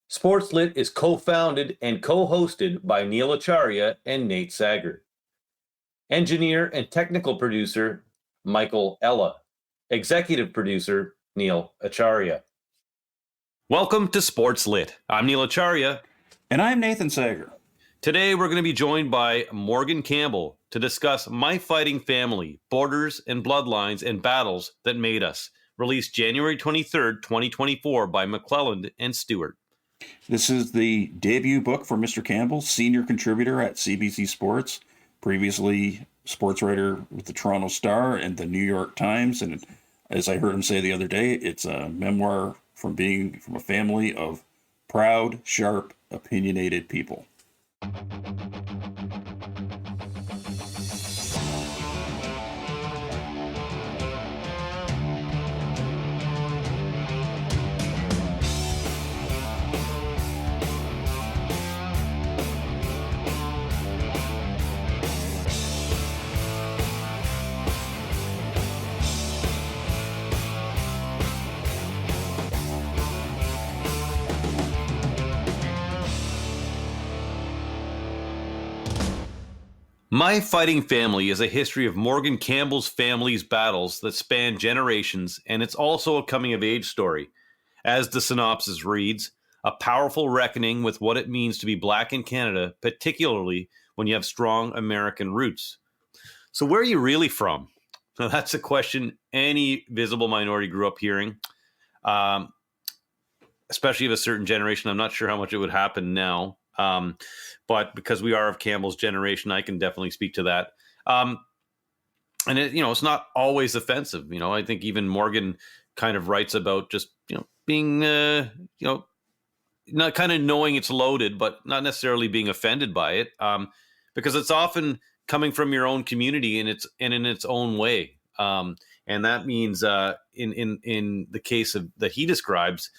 SportsLit is co-founded and co-hosted by Neil Acharya and Nate Sager. Engineer and technical producer, Michael Ella. Executive producer, Neil Acharya. Welcome to SportsLit. I'm Neil Acharya. And I'm Nathan Sager. Today we're going to be joined by Morgan Campbell to discuss My Fighting Family, Borders and Bloodlines and Battles That Made Us, released January 23rd, 2024 by McClelland and Stewart. This is the debut book for Mr. Campbell, senior contributor at CBC Sports, previously sports writer with the Toronto Star and the New York Times. And as I heard him say the other day, it's a memoir from being from a family of proud, sharp, opinionated people. My Fighting Family is a history of Morgan Campbell's family's battles that span generations, and it's also a coming-of-age story. As the synopsis reads, a powerful reckoning with what it means to be black in Canada, particularly when you have strong American roots. So where are you really from? Now, that's a question any visible minority grew up hearing, especially of a certain generation. I'm not sure how much it would happen now. But because we are of Campbell's generation, I can definitely speak to that. And it's not always offensive. I think even Morgan kind of writes about just, being, not kind of knowing it's loaded, but not necessarily being offended by it. Because it's often coming from your own community and in its own way. And that means, in the case of that he describes,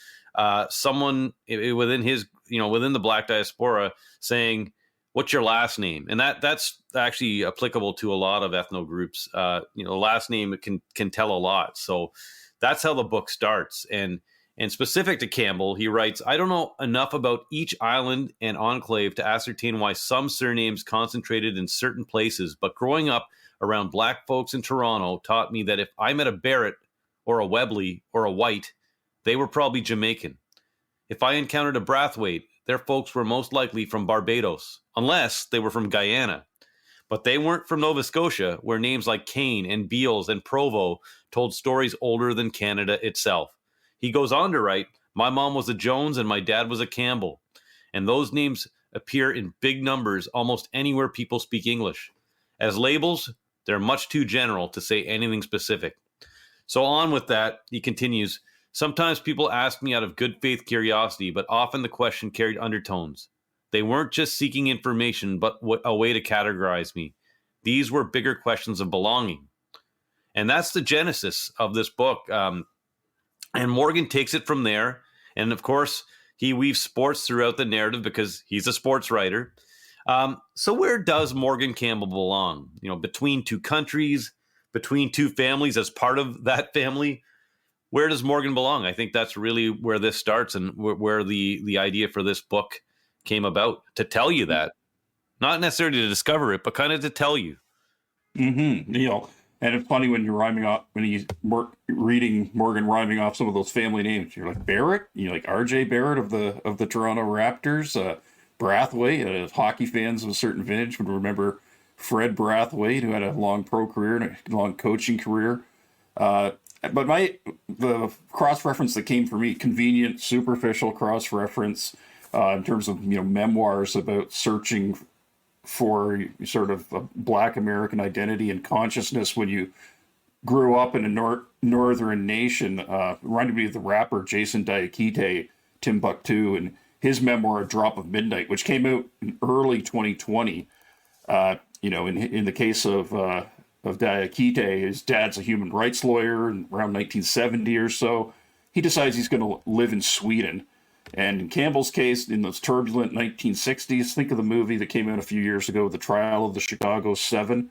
someone within his, within the black diaspora saying, what's your last name? And that's actually applicable to a lot of ethno groups. Last name can tell a lot. So that's how the book starts. And specific to Campbell, he writes, I don't know enough about each island and enclave to ascertain why some surnames concentrated in certain places, but growing up around black folks in Toronto taught me that if I met a Barrett or a Webley or a White, they were probably Jamaican. If I encountered a Brathwaite, their folks were most likely from Barbados, unless they were from Guyana. But they weren't from Nova Scotia, where names like Kane and Beals and Provo told stories older than Canada itself. He goes on to write, my mom was a Jones and my dad was a Campbell. And those names appear in big numbers almost anywhere people speak English. As labels, they're much too general to say anything specific. So on with that, he continues, sometimes people ask me out of good faith curiosity, but often the question carried undertones. They weren't just seeking information, but a way to categorize me. These were bigger questions of belonging. And that's the genesis of this book. And Morgan takes it from there. And of course, he weaves sports throughout the narrative because he's a sports writer. So where does Morgan Campbell belong? Between two countries, between two families as part of that family. Where does Morgan belong? I think that's really where this starts and where the idea for this book came about, to tell you that. Not necessarily to discover it, but kind of to tell you. Mm-hmm. And it's funny when you're reading Morgan rhyming off some of those family names. You're like Barrett, like R.J. Barrett of the Toronto Raptors, Brathwaite. Hockey fans of a certain vintage would remember Fred Brathwaite, who had a long pro career and a long coaching career. But the cross-reference that came for me, convenient, superficial cross-reference in terms of, memoirs about searching for sort of a black American identity and consciousness when you grew up in a northern nation. Reminded me of the rapper Jason Diakite, Timbuktu, and his memoir, A Drop of Midnight, which came out in early 2020. In the case of Diakite, his dad's a human rights lawyer, and around 1970 or so, he decides he's going to live in Sweden. And in Campbell's case, in those turbulent 1960s, think of the movie that came out a few years ago, The Trial of the Chicago Seven,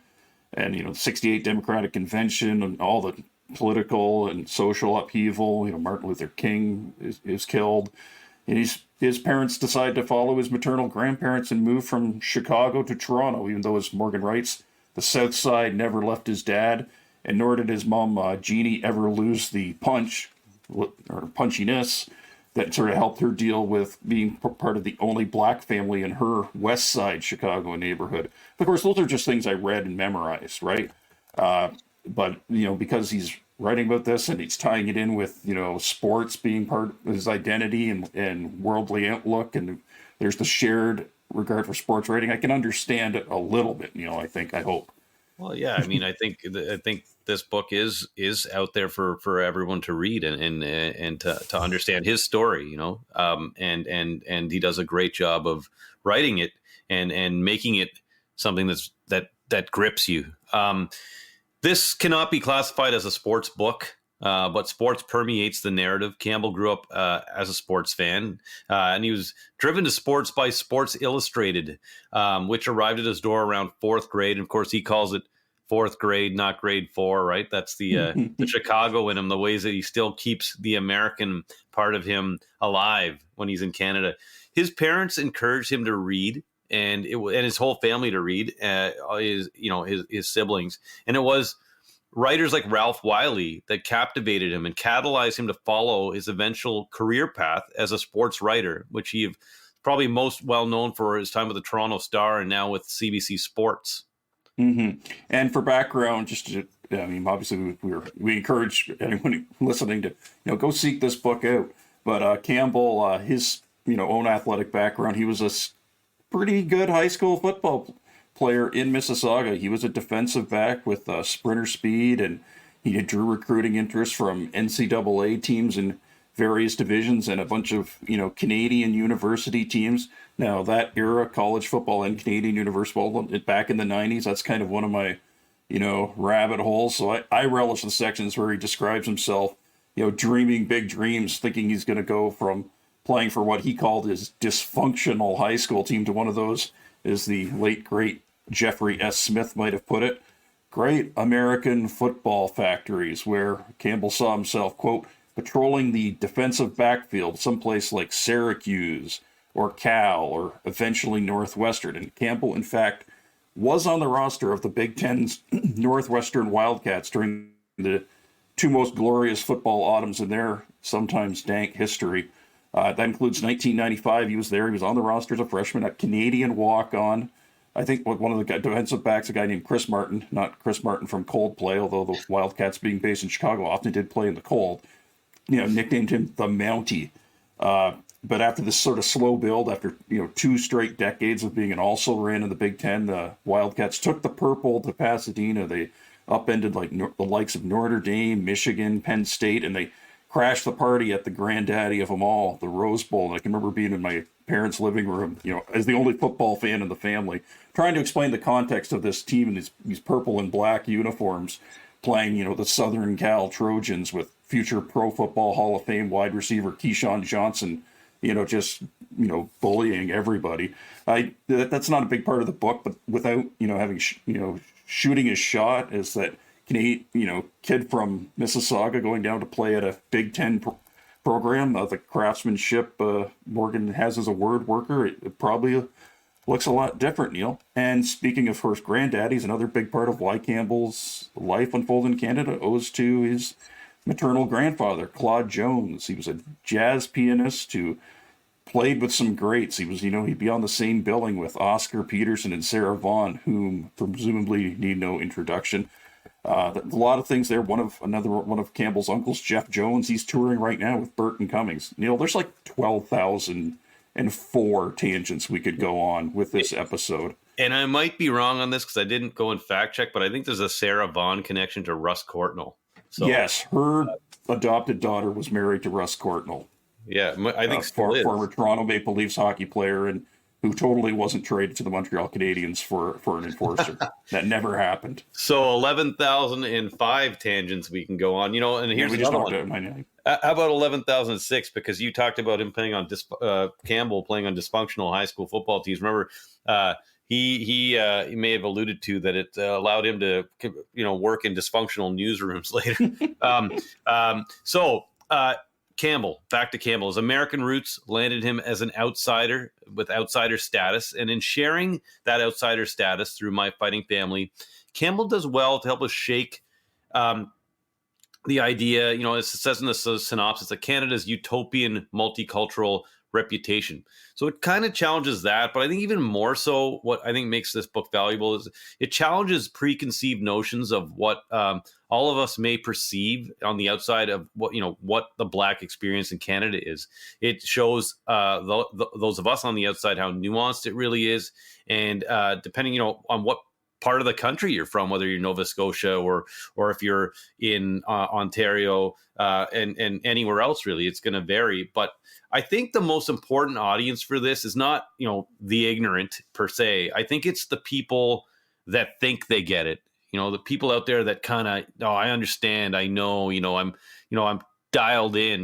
and, the 68 Democratic Convention and all the political and social upheaval. Martin Luther King is killed. And he's his parents decided to follow his maternal grandparents and move from Chicago to Toronto, even though, as Morgan writes, the South Side never left his dad, and nor did his mom, Jeannie, ever lose the punch or punchiness that sort of helped her deal with being part of the only black family in her West Side Chicago neighborhood. Of course, those are just things I read and memorized, right? But, because he's writing about this and he's tying it in with, sports being part of his identity and worldly outlook, and there's the shared regard for sports writing, I can understand it a little bit, I hope. Well, yeah, I mean, I think this book is out there for everyone to read and to understand his story, and he does a great job of writing it and making it something that grips you. This cannot be classified as a sports book, but sports permeates the narrative. Campbell grew up as a sports fan, and he was driven to sports by Sports Illustrated, which arrived at his door around fourth grade. And of course, he calls it fourth grade, not grade 4, right? That's the Chicago in him, the ways that he still keeps the American part of him alive when he's in Canada. His parents encouraged him to read, and his whole family to read, his siblings. And it was writers like Ralph Wiley that captivated him and catalyzed him to follow his eventual career path as a sports writer, which he probably most well known for his time with the Toronto Star and now with CBC Sports. Mm-hmm. And for background, obviously we encourage anyone listening to, go seek this book out. But Campbell, his, own athletic background, he was a pretty good high school football player in Mississauga. He was a defensive back with sprinter speed, and he drew recruiting interest from NCAA teams in various divisions and a bunch of, Canadian university teams. Now, that era, college football and Canadian university football, back in the 90s, that's kind of one of my, rabbit holes. So I relish the sections where he describes himself, dreaming big dreams, thinking he's going to go from playing for what he called his dysfunctional high school team to one of those, as the late, great Jeffrey S. Smith might have put it, great American football factories, where Campbell saw himself, quote, patrolling the defensive backfield someplace like Syracuse or Cal or eventually Northwestern. And Campbell, in fact, was on the roster of the Big Ten's Northwestern Wildcats during the two most glorious football autumns in their sometimes dank history. That includes 1995. He was there. He was on the roster as a freshman, a Canadian walk-on. I think one of the defensive backs, a guy named Chris Martin, not Chris Martin from Coldplay, although the Wildcats being based in Chicago often did play in the cold, nicknamed him the Mountie. But after this sort of slow build, after 2 straight decades of being an also-ran in the Big Ten, the Wildcats took the purple to Pasadena. They upended the likes of Notre Dame, Michigan, Penn State, and they crashed the party at the granddaddy of them all, the Rose Bowl. And I can remember being in my parents' living room, as the only football fan in the family, trying to explain the context of this team in these purple and black uniforms, playing, the Southern Cal Trojans with future Pro Football Hall of Fame wide receiver Keyshawn Johnson, just bullying everybody. That's not a big part of the book, but without having shooting his shot, is that kid from Mississauga going down to play at a Big Ten program. The craftsmanship Morgan has as a word worker, it probably looks a lot different, Neil. And speaking of first granddaddies, another big part of why Campbell's life unfolded in Canada owes to his maternal grandfather, Claude Jones. He was a jazz pianist who played with some greats. He was, he'd be on the same billing with Oscar Peterson and Sarah Vaughan, whom presumably need no introduction. A lot of things there. One of Campbell's uncles, Jeff Jones, he's touring right now with Burton Cummings. Neil, there's like 12,004 tangents we could go on with this episode. And I might be wrong on this because I didn't go and fact check, but I think there's a Sarah Vaughan connection to Russ Courtnall. So, yes, her adopted daughter was married to Russ Courtnall. Yeah, I think former Toronto Maple Leafs hockey player, and who totally wasn't traded to the Montreal Canadiens for an enforcer. That never happened. So 11,005 tangents we can go on. And here's another one. How about 11,006? Because you talked about him playing on Campbell playing on dysfunctional high school football teams. Remember, he may have alluded to that it allowed him to work in dysfunctional newsrooms later. Campbell, back to Campbell. His American roots landed him as an outsider with outsider status. And in sharing that outsider status through My Fighting Family, Campbell does well to help us shake the idea, as it says in the synopsis, that Canada's utopian multicultural reputation. So it kind of challenges that, but I think even more so, what I think makes this book valuable is it challenges preconceived notions of what all of us may perceive on the outside of what the Black experience in Canada is. It shows those of us on the outside how nuanced it really is, and depending on what part of the country you're from, whether you're Nova Scotia or if you're in Ontario and anywhere else, really, it's going to vary. But I think the most important audience for this is not, the ignorant per se. I think it's the people that think they get it. The people out there that kind of, I understand, I know, I'm dialed in.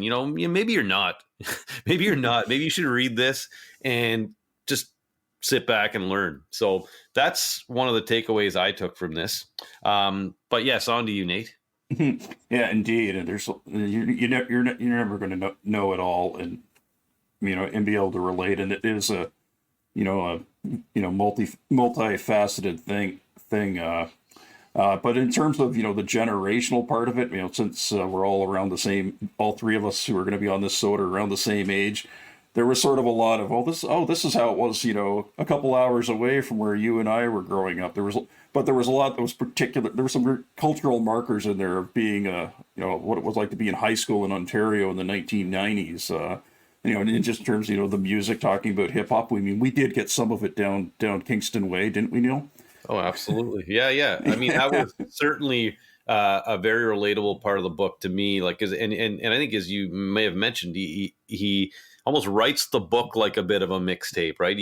Maybe you're not. Maybe you're not. Maybe you should read this and just sit back and learn. So that's one of the takeaways I took from this. But yes, on to you, Nate. Yeah, indeed. And you're never going to know it all, and and be able to relate. And it is a multifaceted thing. But in terms of the generational part of it, since we're all around the same, all three of us who are going to be on this soda around the same age, there was sort of a lot of, this is how it was, a couple hours away from where you and I were growing up. There was a lot that was particular. There were some cultural markers in there of being, what it was like to be in high school in Ontario in the 1990s. In just terms, the music, talking about hip hop. We did get some of it down Kingston Way, didn't we, Neil? Oh, absolutely. Yeah. I mean, that was certainly a very relatable part of the book to me. Like, and I think, as you may have mentioned, he almost writes the book like a bit of a mixtape, right?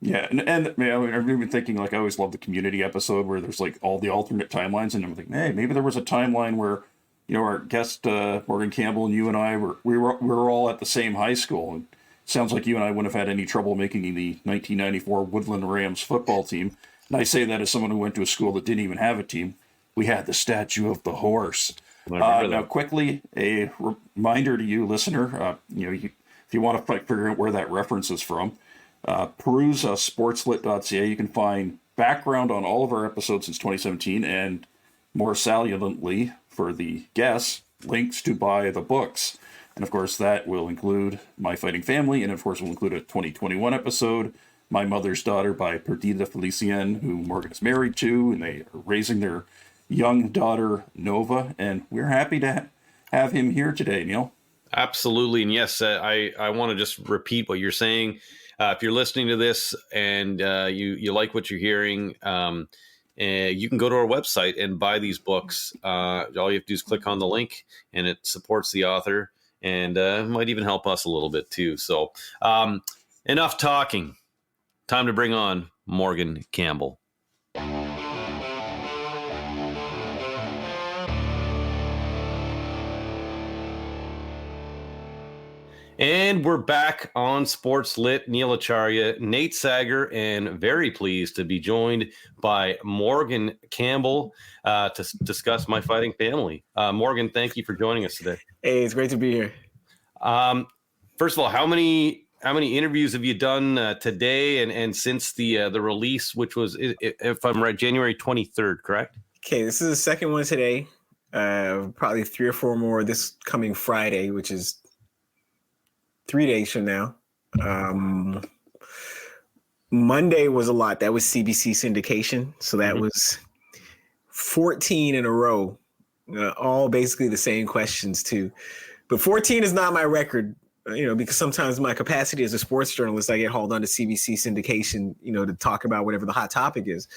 Yeah, and I've been thinking, I always love the Community episode where there's all the alternate timelines, and I'm thinking, hey, maybe there was a timeline where our guest Morgan Campbell and you and I we were all at the same high school. And it sounds like you and I wouldn't have had any trouble making the 1994 Woodland Rams football team. And I say that as someone who went to a school that didn't even have a team. We had the statue of the horse. Now, quickly, a reminder to you, listener, if you want to figure out where that reference is from, peruse sportslit.ca. You can find background on all of our episodes since 2017, and more saliently for the guests, links to buy the books. And of course, that will include My Fighting Family, and of course will include a 2021 episode, My Mother's Daughter by Perdita Felicien, who Morgan is married to, and they are raising their young daughter, Nova, and we're happy to have him here today, Neil. Absolutely. And yes, I want to just repeat what you're saying. If you're listening to this and you like what you're hearing, you can go to our website and buy these books. All you have to do is click on the link, and it supports the author, and might even help us a little bit too. So enough talking. Time to bring on Morgan Campbell. And we're back on SportsLit. Neil Acharya, Nate Sager, and very pleased to be joined by Morgan Campbell to discuss My Fighting Family. Morgan, thank you for joining us today. Hey, it's great to be here. First of all, how many interviews have you done today and since the release, which was, if I'm right, January 23rd, correct? Okay, this is the second one today. Probably 3 or 4 more this coming Friday, which is 3 days from now. Monday was a lot. That was CBC syndication. So that was 14 in a row, all basically the same questions too. But 14 is not my record, because sometimes my capacity as a sports journalist, I get hauled onto CBC syndication, to talk about whatever the hot topic is.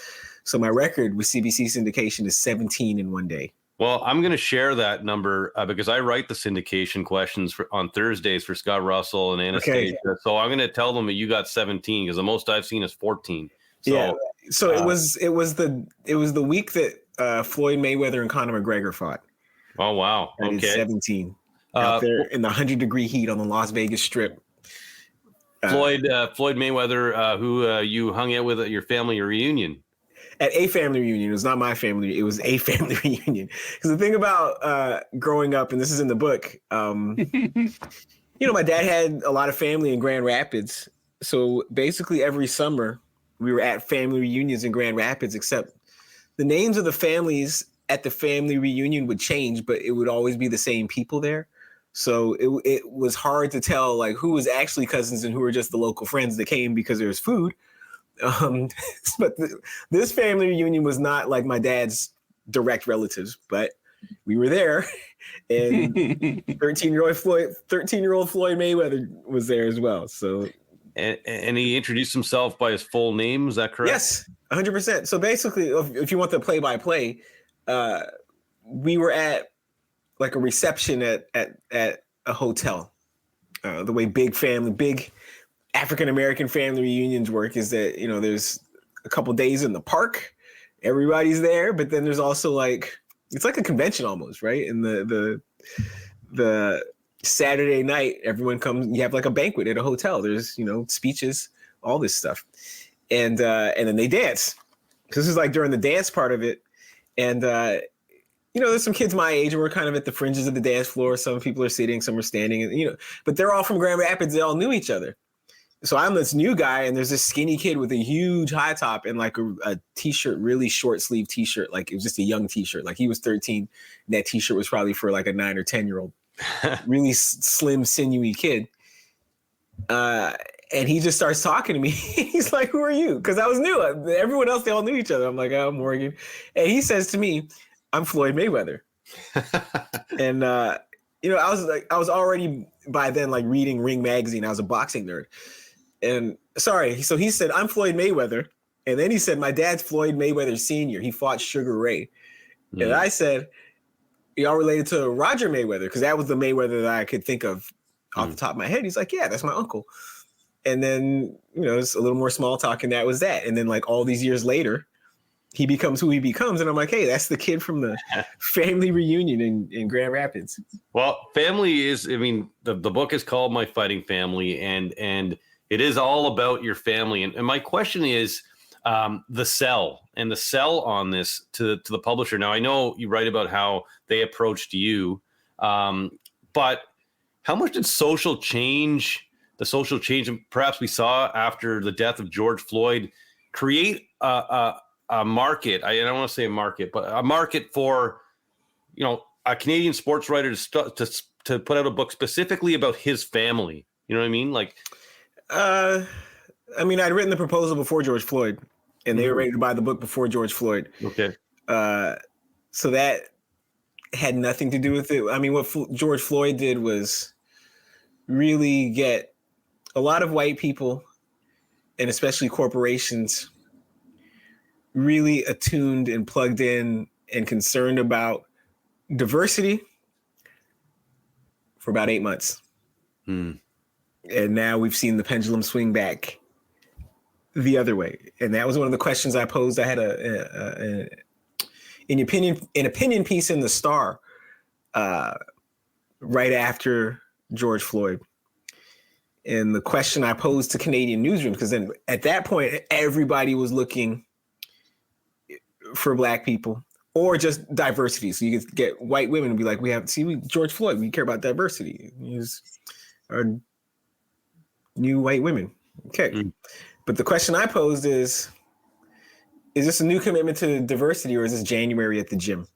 So my record with CBC syndication is 17 in one day. Well, I'm going to share that number because I write the syndication questions on Thursdays for Scott Russell and Anastasia. Okay. So I'm going to tell them that you got 17 because the most I've seen is 14. So, yeah. So it was the week that Floyd Mayweather and Conor McGregor fought. Oh wow! Okay, 17 out there in the 100-degree heat on the Las Vegas Strip. Floyd Mayweather, who you hung out with at your family reunion. at a family reunion. It was not my family. It was a family reunion. Because the thing about growing up, and this is in the book, my dad had a lot of family in Grand Rapids. So basically every summer we were at family reunions in Grand Rapids, except the names of the families at the family reunion would change, but it would always be the same people there. So it was hard to tell like who was actually cousins and who were just the local friends that came because there was food. But this family reunion was not like my dad's direct relatives, but we were there, and 13-year-old Floyd Mayweather was there as well. So, and he introduced himself by his full name. Is that correct? Yes, 100%. So basically, if you want the play-by-play, we were at like a reception at a hotel. The way big African-American family reunions work is that, there's a couple days in the park, everybody's there, but then there's also like, it's like a convention almost, right? And the Saturday night, everyone comes, you have like a banquet at a hotel. There's, speeches, all this stuff. And then they dance. This is like during the dance part of it. And, there's some kids my age and we're kind of at the fringes of the dance floor. Some people are sitting, some are standing, and, but they're all from Grand Rapids. They all knew each other. So I'm this new guy and there's this skinny kid with a huge high top and like a t-shirt, really short sleeve t-shirt. Like it was just a young t-shirt. Like he was 13. And that t-shirt was probably for like a 9 or 10-year-old, really slim, sinewy kid. And he just starts talking to me. He's like, "Who are you?" Because I was new. Everyone else, they all knew each other. I'm like, "Oh, I'm Morgan." And he says to me, "I'm Floyd Mayweather." And, I was already by then like reading Ring magazine. I was a boxing nerd. And so he said, "I'm Floyd Mayweather." And then he said, "My dad's Floyd Mayweather Sr. He fought Sugar Ray." And I said, "Y'all related to Roger Mayweather?" Because that was the Mayweather that I could think of off the top of my head. He's like, "Yeah, that's my uncle." And then, it's a little more small talk, and that was that. And then like all these years later, he becomes who he becomes. And I'm like, hey, that's the kid from the family reunion in Grand Rapids. Well, family is, the book is called My Fighting Family, and it is all about your family. And my question is the sell on this to the publisher. Now, I know you write about how they approached you, but how much did the social change perhaps we saw after the death of George Floyd create a market? I don't want to say a market, but a market for, a Canadian sports writer to put out a book specifically about his family. You know what I mean? Like, I'd written the proposal before George Floyd, and they were ready to buy the book before George Floyd. Okay. So that had nothing to do with it. What George Floyd did was really get a lot of white people, and especially corporations, really attuned and plugged in and concerned about diversity for about 8 months. And now we've seen the pendulum swing back the other way. And that was one of the questions I posed. I had an opinion piece in the Star right after George Floyd. And the question I posed to Canadian newsrooms, because then at that point, everybody was looking for Black people or just diversity. So you could get white women and be like, George Floyd, we care about diversity. He's our new white women. Okay. But the question I posed is this a new commitment to diversity, or is this January at the gym?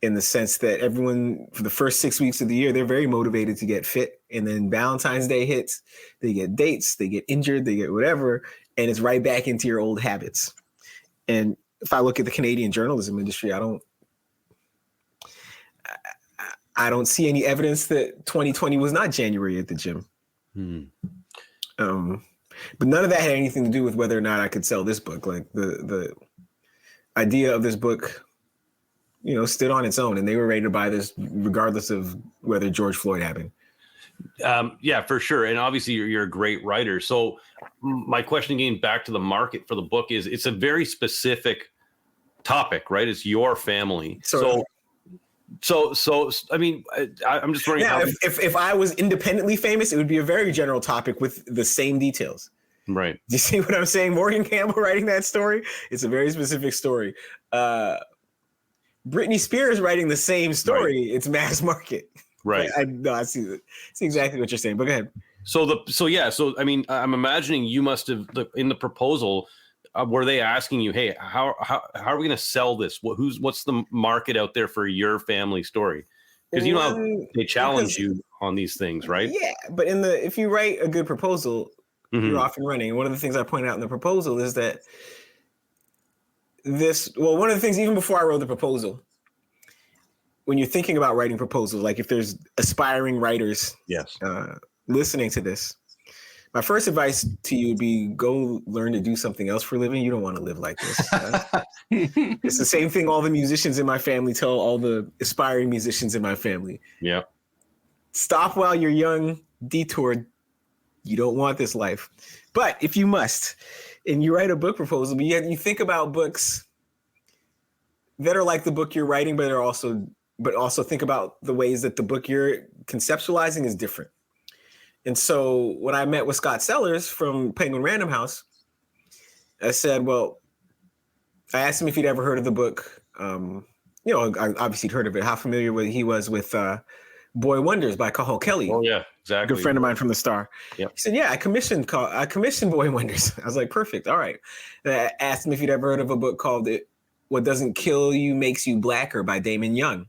In the sense that everyone, for the first 6 weeks of the year, they're very motivated to get fit. And then Valentine's Day hits, they get dates, they get injured, they get whatever, and it's right back into your old habits. And if I look at the Canadian journalism industry, I don't see any evidence that 2020 was not January at the gym. But none of that had anything to do with whether or not I could sell this book. Like the idea of this book, stood on its own, and they were ready to buy this regardless of whether George Floyd happened. Yeah, for sure. And obviously you're a great writer. So my question again, back to the market for the book, is it's a very specific topic, right? It's your family. So I'm just wondering. Now, if I was independently famous, it would be a very general topic with the same details. Right. Do you see what I'm saying? Morgan Campbell writing that story. It's a very specific story. Britney Spears writing the same story. Right. It's mass market. Right. I see exactly what you're saying. But go ahead. So I mean, I'm imagining you must have in the proposal. Were they asking you, hey, how are we going to sell this? What's the market out there for your family story? Because you know how they challenge you on these things, right? Yeah, but if you write a good proposal, you're off and running. And one of the things I pointed out in the proposal is that one of the things, even before I wrote the proposal, when you're thinking about writing proposals, like if there's aspiring writers listening to this, my first advice to you would be go learn to do something else for a living. You don't want to live like this. It's the same thing all the musicians in my family tell all the aspiring musicians in my family. Yeah. Stop while you're young, detour. You don't want this life. But if you must, and you write a book proposal, but you think about books that are like the book you're writing, but also think about the ways that the book you're conceptualizing is different. And so when I met with Scott Sellers from Penguin Random House, I said, I asked him if he'd ever heard of the book. Obviously he'd heard of it, how familiar he was with Boy Wonders by Cathal Kelly. Oh, yeah, exactly. Good friend of mine from the Star. Yep. He said, yeah, I commissioned Boy Wonders. I was like, perfect. All right. And I asked him if he'd ever heard of a book called What Doesn't Kill You Makes You Blacker by Damon Young.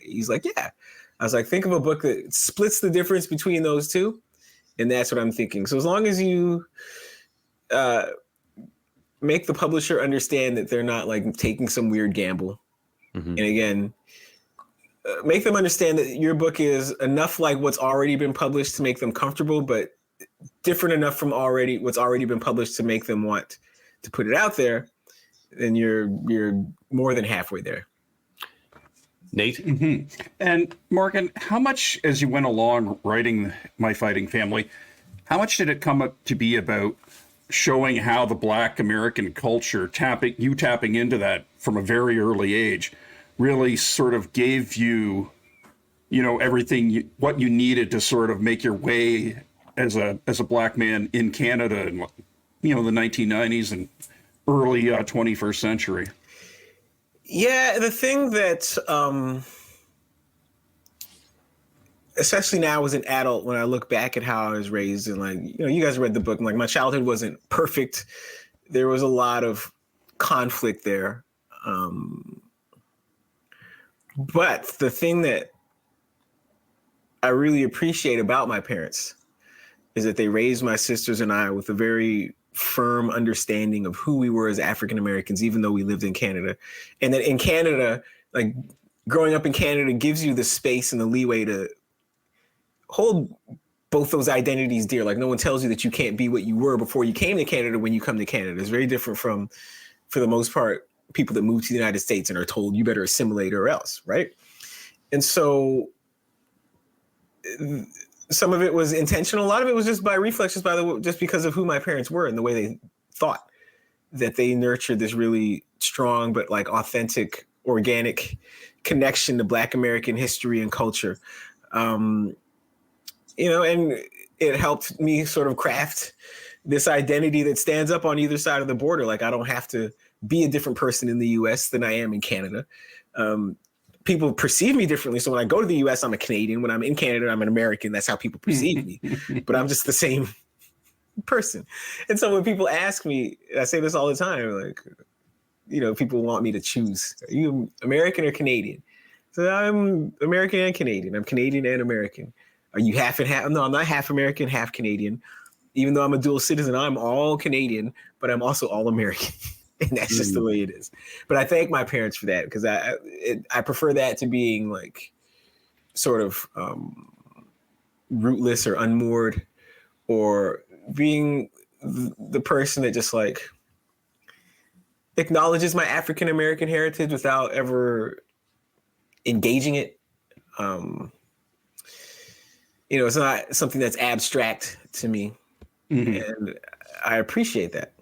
He's like, yeah. I was like, think of a book that splits the difference between those two. And that's what I'm thinking. So as long as you make the publisher understand that they're not like taking some weird gamble. And again, make them understand that your book is enough like what's already been published to make them comfortable, but different enough from what's already been published to make them want to put it out there, then you're more than halfway there. Nate? And Morgan, how much, as you went along writing My Fighting Family, how much did it come up to be about showing how the Black American culture, tapping into that from a very early age, really sort of gave you, everything, what you needed to sort of make your way as a Black man in Canada in, the 1990s and early 21st century? Yeah, the thing that, especially now as an adult, when I look back at how I was raised and you guys read the book, and like my childhood wasn't perfect. There was a lot of conflict there. But the thing that I really appreciate about my parents is that they raised my sisters and I with a very firm understanding of who we were as African Americans, even though we lived in Canada. And that in Canada, like growing up in Canada gives you the space and the leeway to hold both those identities dear. Like no one tells you that you can't be what you were before you came to Canada when you come to Canada. It's very different from, for the most part, people that move to the United States and are told you better assimilate or else, right? And so some of it was intentional. A lot of it was just by reflex, just because of who my parents were and the way they thought, that they nurtured this really strong but like authentic, organic connection to Black American history and culture. And it helped me sort of craft this identity that stands up on either side of the border. Like I don't have to be a different person in the US than I am in Canada. People perceive me differently. So when I go to the US, I'm a Canadian. When I'm in Canada, I'm an American. That's how people perceive me. But I'm just the same person. And so when people ask me, I say this all the time, like, people want me to choose. Are you American or Canadian? So I'm American and Canadian. I'm Canadian and American. Are you half and half? No, I'm not half American, half Canadian. Even though I'm a dual citizen, I'm all Canadian, but I'm also all American. And that's just the way it is. But I thank my parents for that, because I prefer that to being like sort of rootless or unmoored, or being the person that just like acknowledges my African American heritage without ever engaging it. It's not something that's abstract to me. And I appreciate that.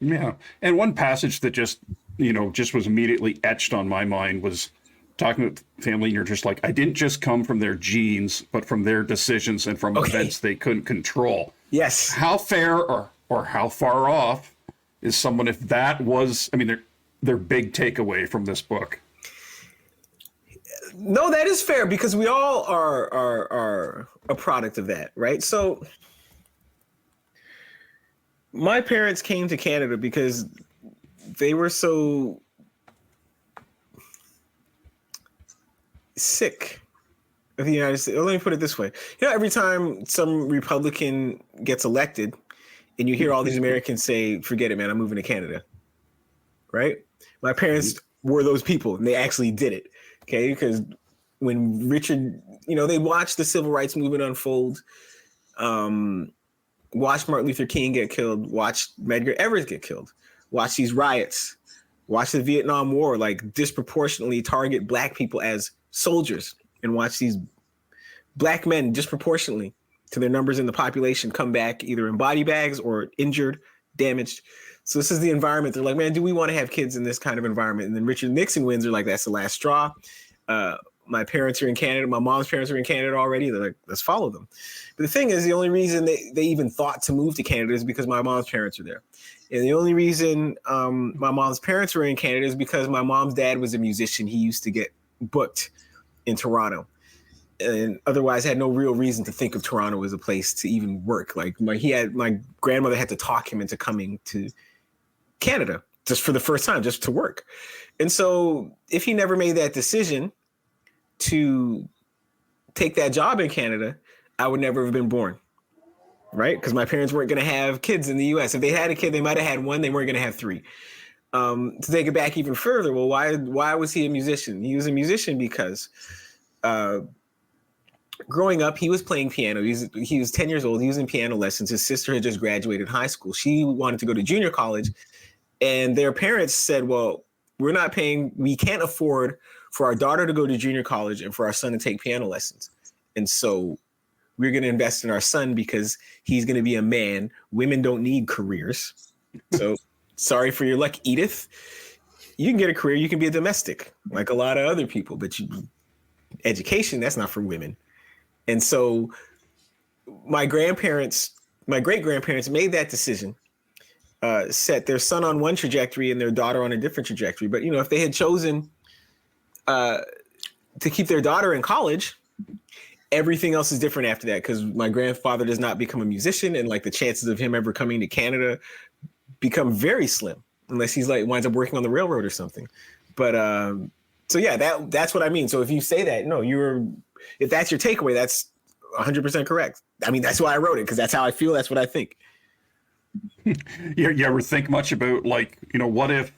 Yeah. And one passage that just was immediately etched on my mind was talking with family and you're just like, I didn't just come from their genes, but from their decisions and from events they couldn't control. Yes. How fair or how far off is someone if that was, I mean, their big takeaway from this book? No, that is fair because we all are a product of that, right? So my parents came to Canada because they were so sick of the United States. Let me put it this way. You know, every time some Republican gets elected and you hear all these Americans say, forget it, man, I'm moving to Canada, right? My parents were those people and they actually did it, okay? Because when Richard, you know, they watched the civil rights movement unfold, watched Martin Luther King get killed, watched Medgar Evers get killed, watched these riots, watched the Vietnam War like disproportionately target Black people as soldiers, and watch these Black men disproportionately to their numbers in the population come back either in body bags or injured, damaged. So this is the environment. They're like, man, do we want to have kids in this kind of environment? And then Richard Nixon wins. They're like, that's the last straw. My parents are in Canada. My mom's parents are in Canada already. They're like, let's follow them. But the thing is, the only reason they even thought to move to Canada is because my mom's parents are there. And the only reason my mom's parents were in Canada is because my mom's dad was a musician. He used to get booked in Toronto and otherwise had no real reason to think of Toronto as a place to even work. Like my grandmother had to talk him into coming to Canada just for the first time, just to work. And so if he never made that decision to take that job in Canada, I would never have been born, right? Because my parents weren't going to have kids in the U.S. If they had a kid, they might have had one. They weren't going to have three. To take it back even further, well, why was he a musician? He was a musician because growing up, he was playing piano. He was 10 years old. He was in piano lessons. His sister had just graduated high school. She wanted to go to junior college. And their parents said, well, we can't afford for our daughter to go to junior college and for our son to take piano lessons. And so we're going to invest in our son because he's going to be a man. Women don't need careers. So sorry for your luck, Edith. You can get a career. You can be a domestic like a lot of other people, but education, that's not for women. And so my great-grandparents made that decision, set their son on one trajectory and their daughter on a different trajectory. But, you know, if they had chosen to keep their daughter in college, everything else is different after that because my grandfather does not become a musician and like the chances of him ever coming to Canada become very slim unless he's like winds up working on the railroad or something. But so yeah, that's what I mean. So if you say that, no, if that's your takeaway, that's 100% correct. I mean, that's why I wrote it because that's how I feel. That's what I think. You ever think much about like, you know, what if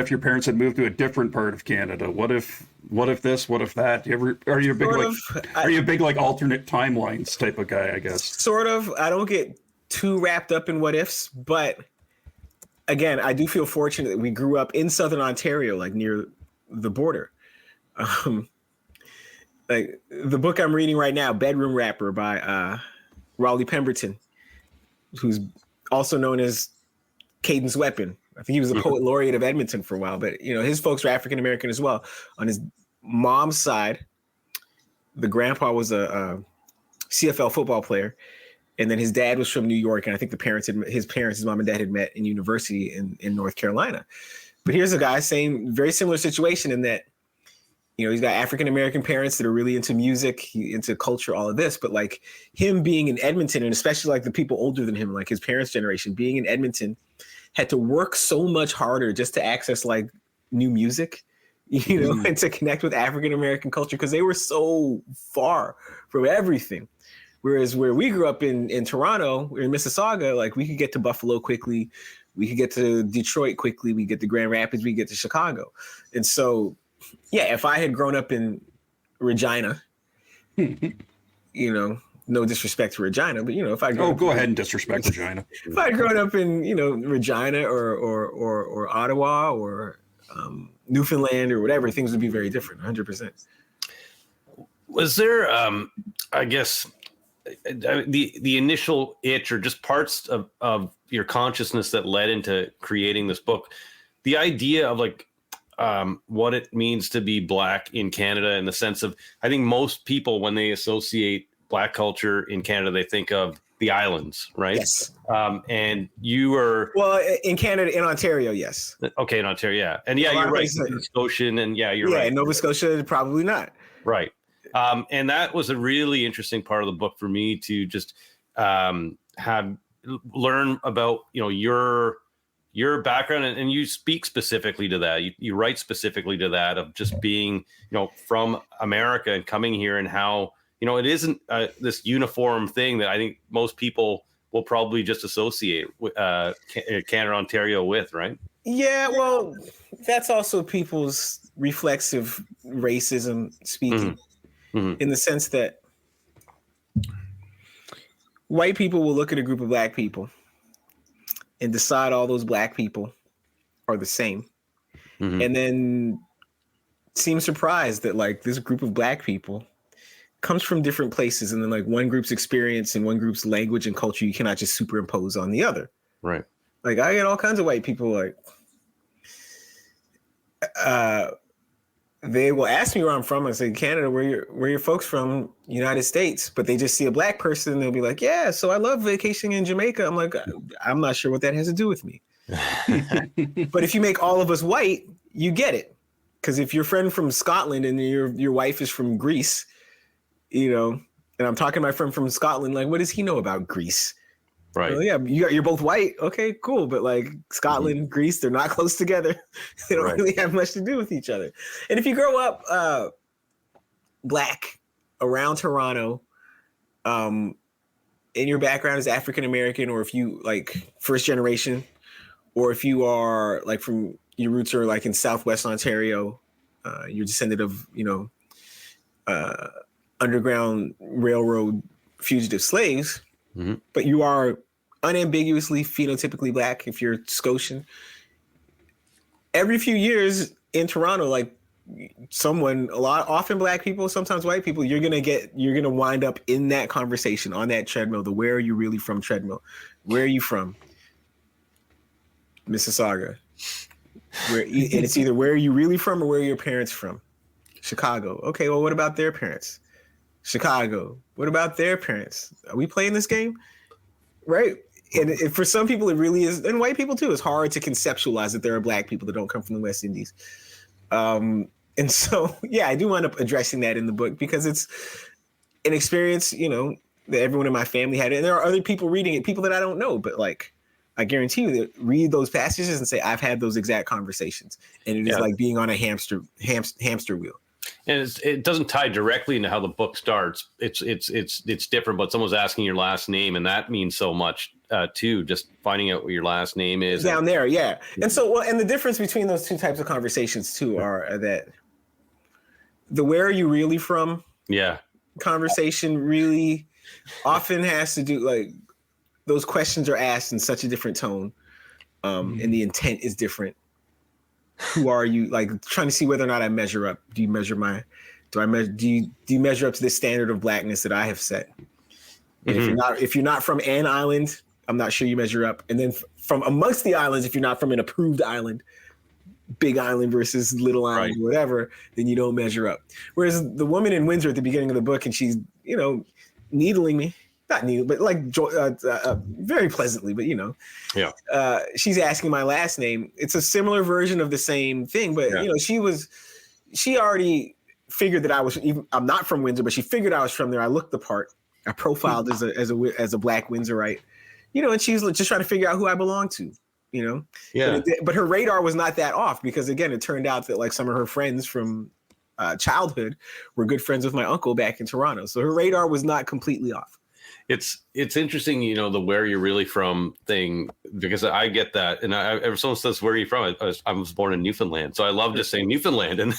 your parents had moved to a different part of Canada? What if this, what if that? Are you a big alternate timelines type of guy, I guess? Sort of. I don't get too wrapped up in what ifs, but again, I do feel fortunate that we grew up in Southern Ontario, like near the border. Like the book I'm reading right now, Bedroom Rapper by Raleigh Pemberton, who's also known as Cadence Weapon. I think he was the poet laureate of Edmonton for a while, but you know, his folks are African-American as well. On his mom's side, the grandpa was a CFL football player. And then his dad was from New York. And I think his mom and dad had met in university in North Carolina. But here's a guy saying very similar situation in that, you know, he's got African-American parents that are really into music, into culture, all of this. But like him being in Edmonton, and especially like the people older than him, like his parents' generation, being in Edmonton, had to work so much harder just to access like new music, you know, and to connect with African-American culture because they were so far from everything. Whereas where we grew up in Toronto, in Mississauga, like we could get to Buffalo quickly. We could get to Detroit quickly. We get to Grand Rapids. We get to Chicago. And so, yeah, if I had grown up in Regina, you know, no disrespect to Regina, but, you know, if I go ahead and disrespect Regina. If I'd grown up in, you know, Regina or Ottawa or Newfoundland or whatever, things would be very different, 100%. Was there, I guess, the initial itch or just parts of your consciousness that led into creating this book, the idea of like what it means to be Black in Canada, in the sense of, I think most people, when they associate Black culture in Canada, they think of the islands, right? Yes. And you were in Canada, in Ontario, yes. Okay, in Ontario, yeah, and yeah, you're right. Nova Scotian, and you're right. In Nova Scotia, probably not. Right. And that was a really interesting part of the book for me to just learn about, your background, and you speak specifically to that. You write specifically to that, of just being, from America and coming here, and how, it isn't this uniform thing that I think most people will probably just associate with Canada, Ontario with, right? Yeah, well, that's also people's reflexive racism speaking, in the sense that white people will look at a group of Black people and decide all those Black people are the same, and then seem surprised that like this group of Black people comes from different places, and then like one group's experience and one group's language and culture you cannot just superimpose on the other. Right. Like I get all kinds of white people like they will ask me where I'm from. I say, Canada, where your folks from? United States. But they just see a Black person and they'll be like, yeah, so I love vacationing in Jamaica. I'm like, I'm not sure what that has to do with me. But if you make all of us white, you get it. Because if your friend from Scotland and your wife is from Greece, and I'm talking to my friend from Scotland, like, what does he know about Greece? Right. Yeah, you're both white. Okay, cool. But like Scotland, Greece, they're not close together. They don't really have much to do with each other. And if you grow up Black around Toronto, and your background is African American, or if you like first generation, or if you are like from your roots are like in Southwest Ontario, you're descendant of Underground Railroad fugitive slaves. But you are unambiguously phenotypically Black if you're Scotian. Every few years in Toronto, like often Black people, sometimes white people, you're gonna wind up in that conversation on that treadmill, the where are you really from treadmill. Where are you from? Mississauga. And it's either where are you really from or where are your parents from? Chicago. Okay, well, what about their parents? Chicago. What about their parents? Are we playing this game? Right? And for some people, it really is, and white people too, it's hard to conceptualize that there are Black people that don't come from the West Indies. And so, yeah, I do wind up addressing that in the book because it's an experience, that everyone in my family had. And there are other people reading it, people that I don't know, but like, I guarantee you that read those passages and say, I've had those exact conversations. And it is like being on a hamster wheel. And it doesn't tie directly into how the book starts. It's different, but someone's asking your last name, and that means so much too. Just finding out what your last name is down there, yeah. And so, and the difference between those two types of conversations too are that the "where are you really from?" conversation really often has to do like those questions are asked in such a different tone, and the intent is different. Who are you? Like trying to see whether or not I measure up. Do you measure do you measure up to this standard of Blackness that I have set? And if you're not from an island, I'm not sure you measure up. And then from amongst the islands, if you're not from an approved island, big island versus little island, whatever, then you don't measure up. Whereas the woman in Windsor at the beginning of the book, and she's, needling me. Not needle, but like very pleasantly, but she's asking my last name. It's a similar version of the same thing, but she already figured that I'm not from Windsor, but she figured I was from there. I looked the part. I profiled as a Black Windsorite, and she's just trying to figure out who I belong to, But her radar was not that off because again, it turned out that like some of her friends from childhood were good friends with my uncle back in Toronto, so her radar was not completely off. It's interesting, the where you're really from thing, because I get that. And if someone says, where are you from? I was born in Newfoundland. So I love just saying Newfoundland. And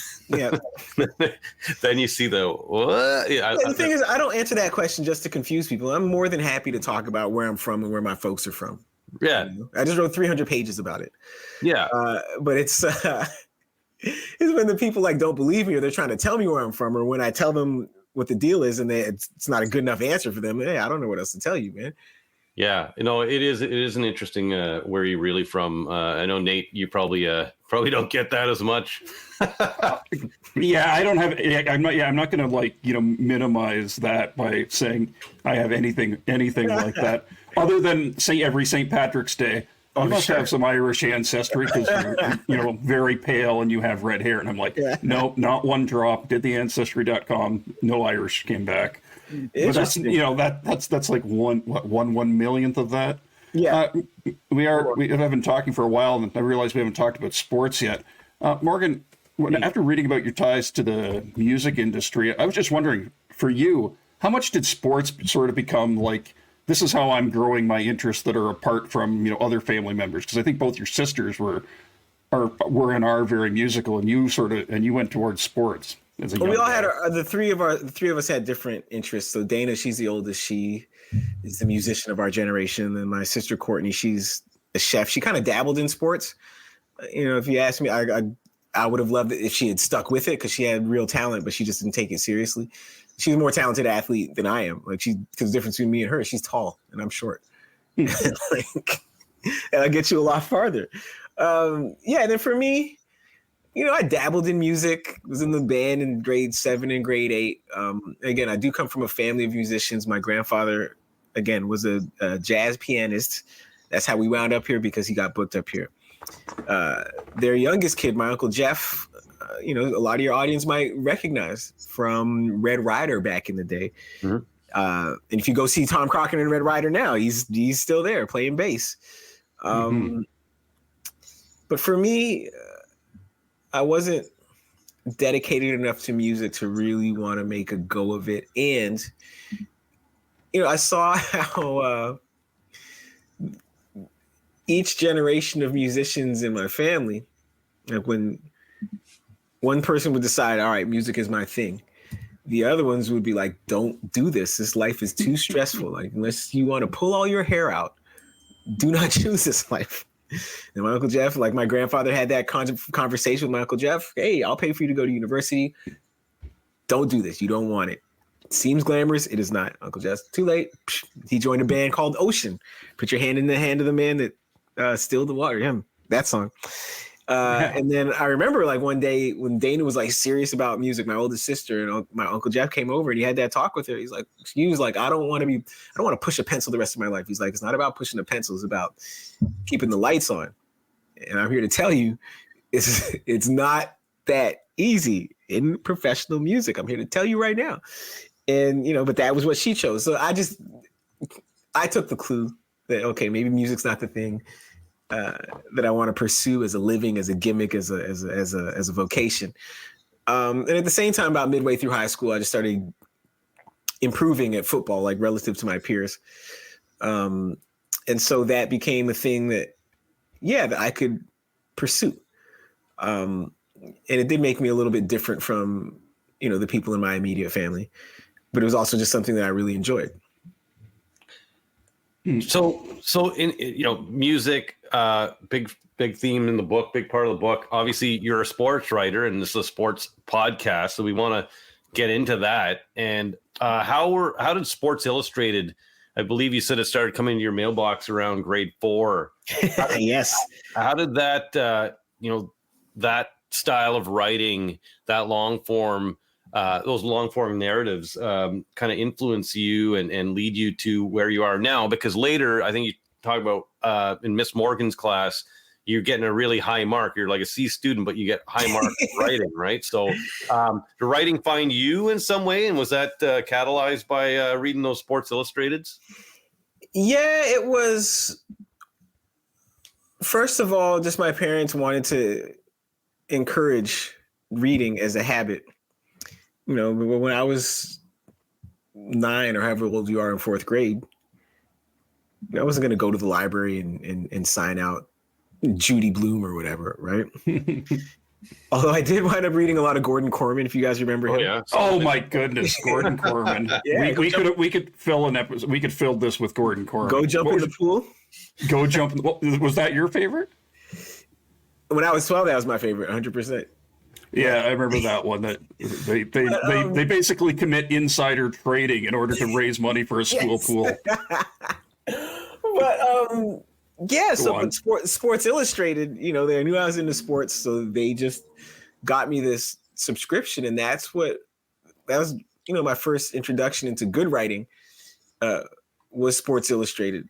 then you see the what? Yeah, the thing is, I don't answer that question just to confuse people. I'm more than happy to talk about where I'm from and where my folks are from. Yeah. I just wrote 300 pages about it. Yeah. But it's when the people like don't believe me or they're trying to tell me where I'm from, or when I tell them what the deal is and it's not a good enough answer for them. Hey, I don't know what else to tell you, man. Yeah, it is an interesting where are you really from. I know, Nate, you probably don't get that as much. Yeah, I don't have. I'm not going to minimize that by saying I have anything like that. Other than say every St. Patrick's Day, you must have some Irish ancestry because you're very pale and you have red hair. And I'm like, nope, not one drop. Did the ancestry.com, no Irish came back. But that's that's like one millionth of that. Yeah, we have been talking for a while, and I realize we haven't talked about sports yet. Morgan, after reading about your ties to the music industry, I was just wondering, for you, how much did sports sort of become like, this is how I'm growing my interests that are apart from other family members? Because I think both your sisters were and are very musical, and you went towards sports. Well, we all had the three of us had different interests. So Dana, she's the oldest. She is the musician of our generation. And my sister Courtney, she's a chef. She kind of dabbled in sports. If you ask me, I would have loved it if she had stuck with it because she had real talent, but she just didn't take it seriously. She's a more talented athlete than I am. Because the difference between me and her, she's tall and I'm short. And I'll get you a lot farther. And then for me, I dabbled in music, was in the band in grade 7 and grade 8. Again, I do come from a family of musicians. My grandfather, again, was a jazz pianist. That's how we wound up here because he got booked up here. Their youngest kid, my Uncle Jeff, a lot of your audience might recognize from Red Rider back in the day. Mm-hmm. And if you go see Tom Crockett in Red Rider now, he's still there playing bass. But for me, I wasn't dedicated enough to music to really want to make a go of it. And, I saw how each generation of musicians in my family, like when one person would decide, all right, music is my thing, the other ones would be like, don't do this. This life is too stressful. Like, unless you want to pull all your hair out, do not choose this life. And my Uncle Jeff, like my grandfather had that conversation with my Uncle Jeff. Hey, I'll pay for you to go to university. Don't do this. You don't want it. It seems glamorous. It is not. Uncle Jeff, too late. He joined a band called Ocean. Put your hand in the hand of the man that stilled the water. Him. That song. And then I remember like one day when Dana was like serious about music, my oldest sister and my Uncle Jeff came over and he had that talk with her. He was like, I don't want to push a pencil the rest of my life. He's like, it's not about pushing a pencil. It's about keeping the lights on. And I'm here to tell you, it's not that easy in professional music. I'm here to tell you right now. And, but that was what she chose. So I took the clue that, okay, maybe music's not the thing that I want to pursue as a living, as a gimmick, as a vocation. And at the same time, about midway through high school, I just started improving at football, like relative to my peers. And so that became a thing that I could pursue. And it did make me a little bit different from, the people in my immediate family, but it was also just something that I really enjoyed. So in music, big theme in the book, big part of the book. Obviously, you're a sports writer, and this is a sports podcast, so we want to get into that. And how did Sports Illustrated? I believe you said it started coming to your mailbox around grade 4. Yes. How did that that style of writing, that long form? Those long form narratives kind of influence you and lead you to where you are now, because later, I think you talk about in Miss Morgan's class, you're getting a really high mark. You're like a C student, but you get high marks in writing, right? So did writing find you in some way? And was that catalyzed by reading those Sports Illustrateds? Yeah, it was. First of all, just my parents wanted to encourage reading as a habit. When I was 9 or however old you are in 4th grade, I wasn't going to go to the library and sign out Judy Blume or whatever, right? Although I did wind up reading a lot of Gordon Corman, if you guys remember him. Yeah. Oh my goodness, Gordon Corman. Yeah, we could fill an episode. We could fill this with Gordon Corman. Go jump in the pool. Go jump. Was that your favorite? When I was 12, that was my favorite, 100%. Yeah, I remember that one. That they basically commit insider trading in order to raise money for a school pool. Yeah, so but Sports Illustrated, they knew I was into sports, so they just got me this subscription, and that was my first introduction into good writing was Sports Illustrated.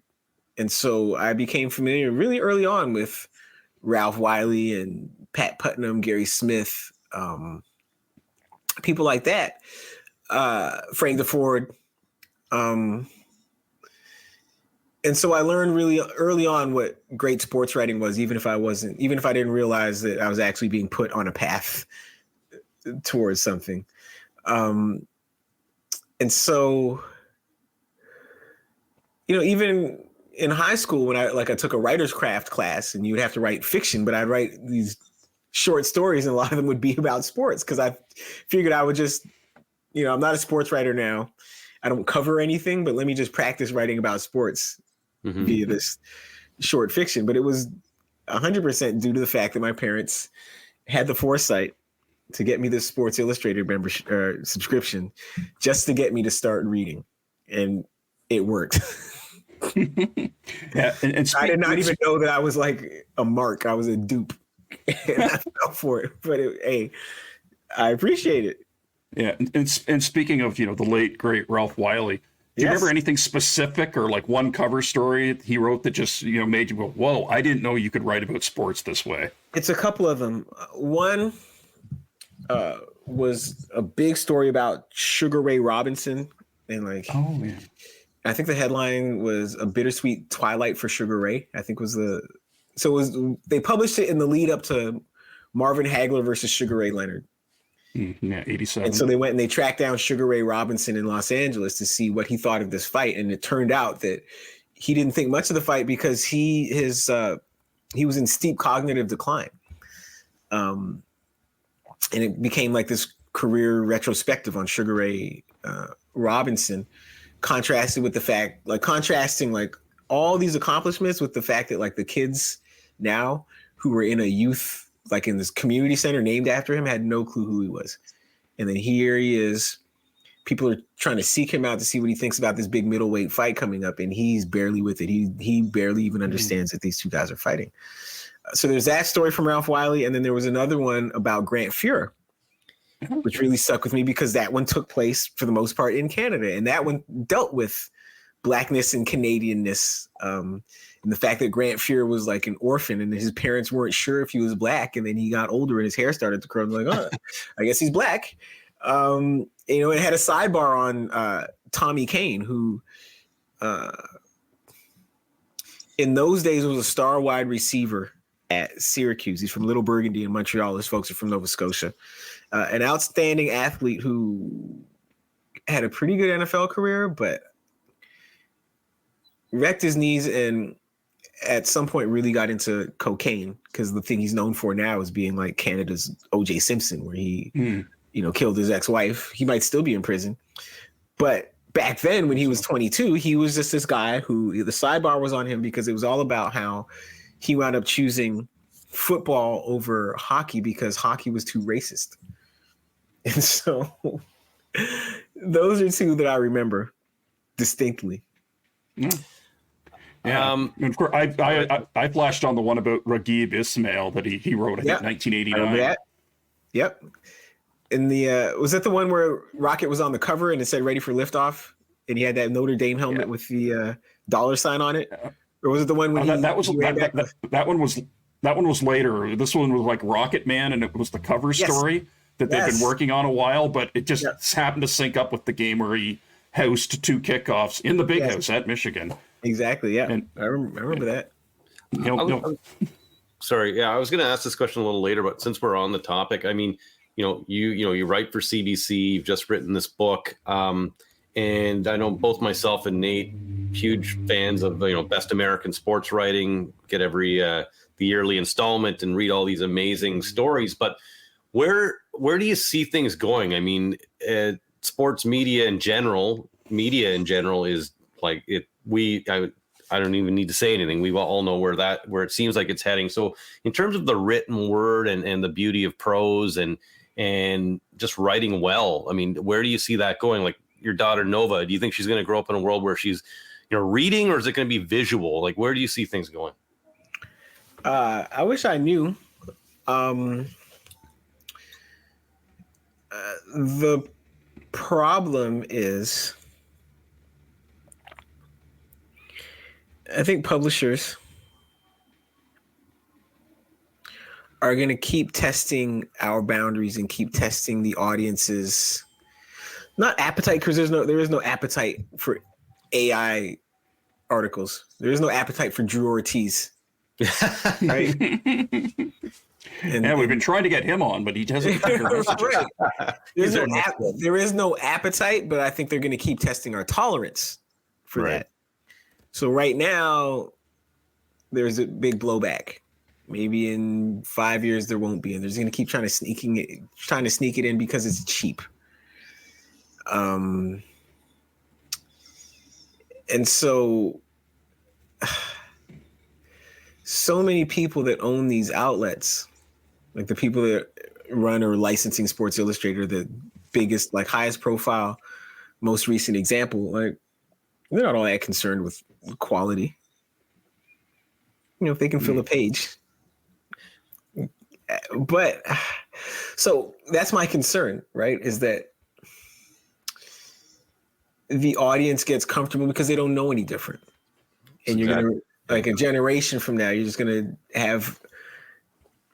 And so I became familiar really early on with Ralph Wiley and Pat Putnam, Gary Smith, people like that, Frank DeFord. And so I learned really early on what great sports writing was, even if I didn't realize that I was actually being put on a path towards something. And so, even in high school when I took a writer's craft class, and you would have to write fiction, but I'd write these short stories, and a lot of them would be about sports because I figured I would just, I'm not a sports writer now. I don't cover anything, but let me just practice writing about sports via this short fiction. But it was 100% due to the fact that my parents had the foresight to get me this Sports Illustrated membership subscription just to get me to start reading. And it worked. Yeah, and I did not even know that I was like a mark. I was a dupe. And I fell for it. But I appreciate it. Yeah. And speaking of, the late, great Ralph Wiley, do you remember anything specific or like one cover story he wrote that just, made you go, whoa, I didn't know you could write about sports this way? It's a couple of them. One was a big story about Sugar Ray Robinson. And I think the headline was A Bittersweet Twilight for Sugar Ray, I think they published it in the lead up to Marvin Hagler versus Sugar Ray Leonard. Yeah, 87. And so they went and they tracked down Sugar Ray Robinson in Los Angeles to see what he thought of this fight. And it turned out that he didn't think much of the fight because he was in steep cognitive decline. And it became like this career retrospective on Sugar Ray Robinson, contrasting all these accomplishments with the fact that the kids now who were in a youth, in this community center named after him, had no clue who he was. And then here he is. People are trying to seek him out to see what he thinks about this big middleweight fight coming up. And he's barely with it. He barely even understands that these two guys are fighting. So there's that story from Ralph Wiley. And then there was another one about Grant Fuhrer, which really stuck with me because that one took place for the most part in Canada. And that one dealt with Blackness and Canadianness. And the fact that Grant Fuhrer was like an orphan and his parents weren't sure if he was Black. And then he got older and his hair started to curl. Like, oh, I guess he's Black. It had a sidebar on Tommy Kane, who in those days was a star wide receiver at Syracuse. He's from Little Burgundy in Montreal. His folks are from Nova Scotia. An outstanding athlete who had a pretty good NFL career, but wrecked his knees and at some point really got into cocaine because the thing he's known for now is being like Canada's O.J. Simpson, where he, killed his ex-wife. He might still be in prison. But back then when he was 22, he was just this guy who the sidebar was on him because it was all about how he wound up choosing football over hockey because hockey was too racist. And so those are two that I remember distinctly. Yeah. Yeah, and of course, I flashed on the one about Raghib Ismail that he wrote, I think, 1989. I remember that. Yep. And was that the one where Rocket was on the cover and it said "Ready for Liftoff" and he had that Notre Dame helmet with the dollar sign on it, or was it the one when that one was later? This one was like Rocket Man, and it was the cover story that they've been working on a while, but it just happened to sync up with the game where he housed 2 kickoffs in the Big House at Michigan. Exactly. Yeah, and I remember that. Sorry. Yeah, I was going to ask this question a little later, but since we're on the topic, I mean, you write for CBC. You've just written this book, and I know both myself and Nate, huge fans of best American sports writing. Get every the yearly installment and read all these amazing stories. But where do you see things going? I mean, sports media in general is like it. I don't even need to say anything. We all know where it seems like it's heading. So in terms of the written word and the beauty of prose and just writing well, I mean, where do you see that going? Like your daughter Nova, do you think she's going to grow up in a world where she's, reading, or is it going to be visual? Like, where do you see things going? I wish I knew. The problem is, I think publishers are going to keep testing our boundaries and keep testing the audience's not appetite, because there is no appetite for AI articles. There is no appetite for Drew Ortiz, right? And we've been trying to get him on, but he doesn't. Right. There is no appetite, but I think they're going to keep testing our tolerance for that. So right now, there's a big blowback. Maybe in 5 years there won't be, and they're just going to keep trying to sneak it in because it's cheap. And so many people that own these outlets, like the people that run or licensing Sports Illustrated, the biggest, like highest profile, most recent example, like they're not all that concerned with quality. If they can fill a page. But so that's my concern, right? Is that the audience gets comfortable because they don't know any different. And you're going to, like a generation from now, you're just going to have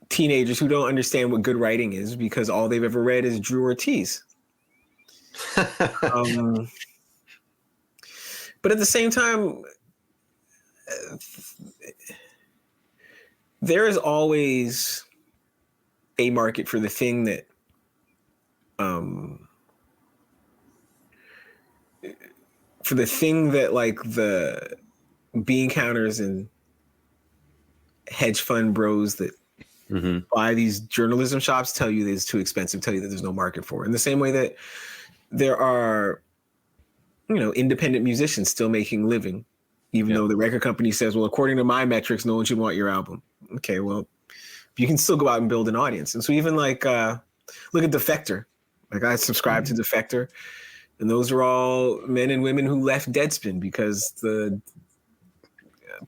teenagers who don't understand what good writing is because all they've ever read is Drew Ortiz. But at the same time, there is always a market for the thing that like the bean counters and hedge fund bros that buy these journalism shops tell you that it's too expensive, tell you that there's no market for it. In the same way that there are, independent musicians still making living, even though the record company says, well, according to my metrics, no one should want your album. Okay, well, you can still go out and build an audience. And so even like, look at Defector. Like I subscribe to Defector, and those are all men and women who left Deadspin because the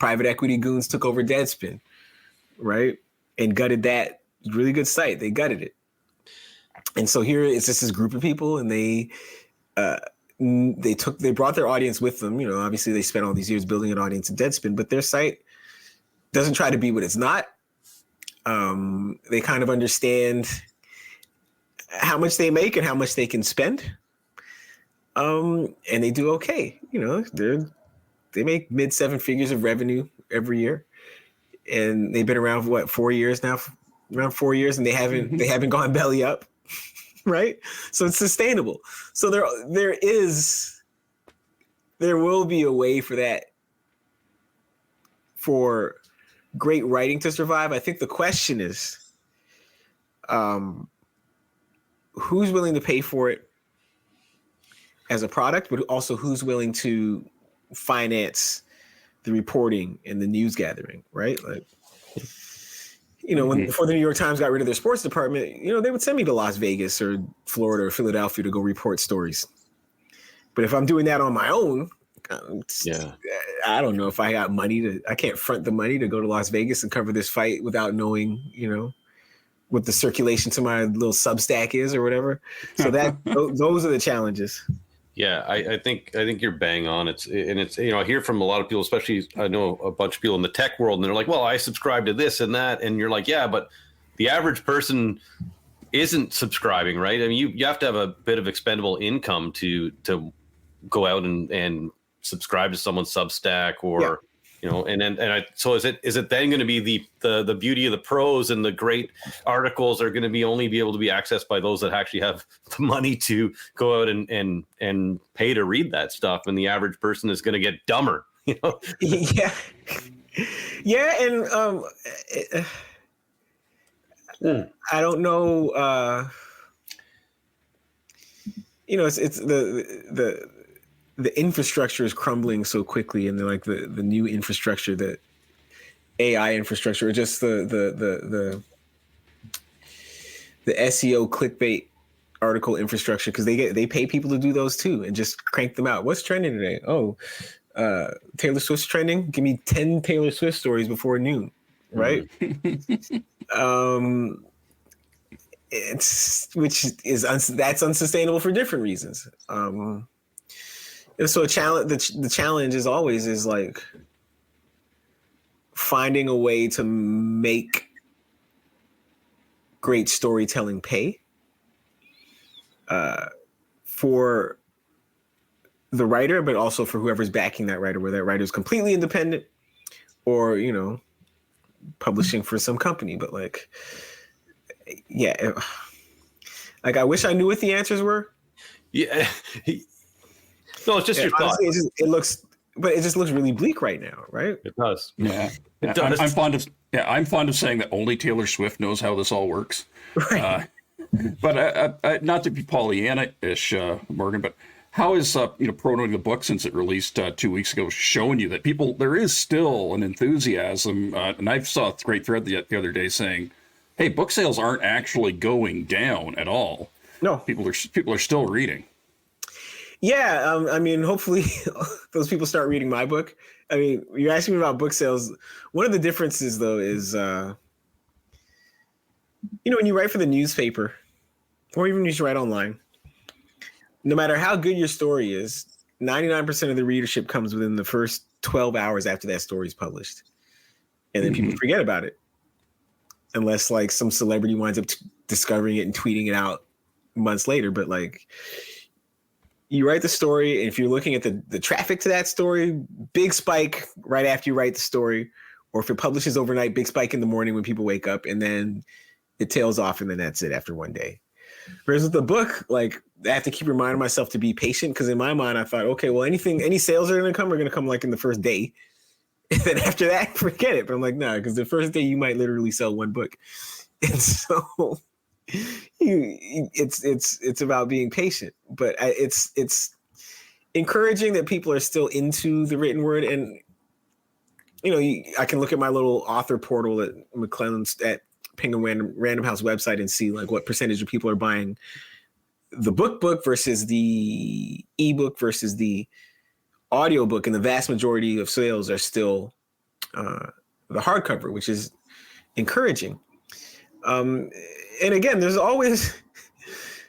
private equity goons took over Deadspin, right? And gutted that really good site. They gutted it. And so here it's just this group of people, and they brought their audience with them. Obviously they spent all these years building an audience in Deadspin, but their site doesn't try to be what it's not. They kind of understand how much they make and how much they can spend. And they do okay. They make mid 7 figures of revenue every year. And they've been around for 4 years now, around 4 years, and they haven't gone belly up. Right. So it's sustainable. So there will be a way for that, for great writing to survive. I think the question is, who's willing to pay for it as a product, but also who's willing to finance the reporting and the news gathering, right? Like, when before the New York Times got rid of their sports department, they would send me to Las Vegas or Florida or Philadelphia to go report stories. But if I'm doing that on my own, I don't know if I got I can't front the money to go to Las Vegas and cover this fight without knowing, what the circulation to my little Substack is or whatever. So those are the challenges. Yeah, I think you're bang on. It's I hear from a lot of people, especially I know a bunch of people in the tech world, and they're like, well, I subscribe to this and that, and you're like, yeah, but the average person isn't subscribing, right? I mean, you have to have a bit of expendable income to go out and subscribe to someone's Substack or so is it then going to be the beauty of the prose and the great articles are going to be only be able to be accessed by those that actually have the money to go out and pay to read that stuff, and the average person is going to get dumber, Yeah, and I don't know, it's the infrastructure is crumbling so quickly, and the new infrastructure, that AI infrastructure, or just the SEO clickbait article infrastructure, because they pay people to do those too and just crank them out. What's trending today? Oh, Taylor Swift's trending. Give me 10 Taylor Swift stories before noon, right? That's unsustainable for different reasons. And so the challenge is always is like finding a way to make great storytelling pay for the writer, but also for whoever's backing that writer, where that writer is completely independent or, publishing for some company. But like, yeah, like I wish I knew what the answers were. Yeah. No, it's just your thought. It looks really bleak right now, right? It does. Yeah. It does. I'm fond of saying that only Taylor Swift knows how this all works. Right. But not to be Pollyanna-ish, Morgan, but how is promoting the book since it released 2 weeks ago showing you that there is still an enthusiasm? And I saw a great thread the other day saying, "Hey, book sales aren't actually going down at all. No, people are still reading." Yeah, I mean, hopefully those people start reading my book. I mean, you're asking me about book sales. One of the differences, though, is when you write for the newspaper, or even when you write online, no matter how good your story is, 99% of the readership comes within the first 12 hours after that story is published. And then people forget about it. Unless like some celebrity winds up discovering it and tweeting it out months later. But like, you write the story, and if you're looking at the traffic to that story, big spike right after you write the story. Or if it publishes overnight, big spike in the morning when people wake up, and then it tails off, and then that's it after one day. Whereas with the book, like, I have to keep reminding myself to be patient, because in my mind, I thought, okay, well, any sales are going to come like in the first day. And then after that, forget it. But I'm like, no, because the first day you might literally sell one book. And so it's about being patient. But it's encouraging that people are still into the written word. And, I can look at my little author portal at McClellan's at Penguin Random House website and see like what percentage of people are buying the book versus the ebook versus the audiobook, and the vast majority of sales are still the hardcover, which is encouraging. And again, there's always,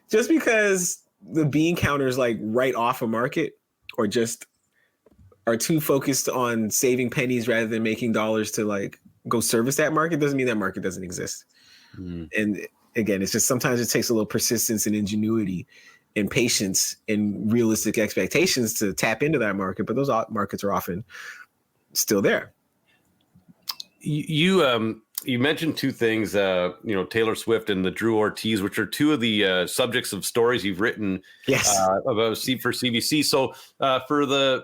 just because the bean counters like right off a market or just are too focused on saving pennies rather than making dollars to like go service that market, doesn't mean that market doesn't exist. And again, it's just sometimes it takes a little persistence and ingenuity and patience and realistic expectations to tap into that market, but those markets are often still there. You mentioned two things, Taylor Swift and the Drew Ortiz, which are two of the subjects of stories you've written about for CBC. So for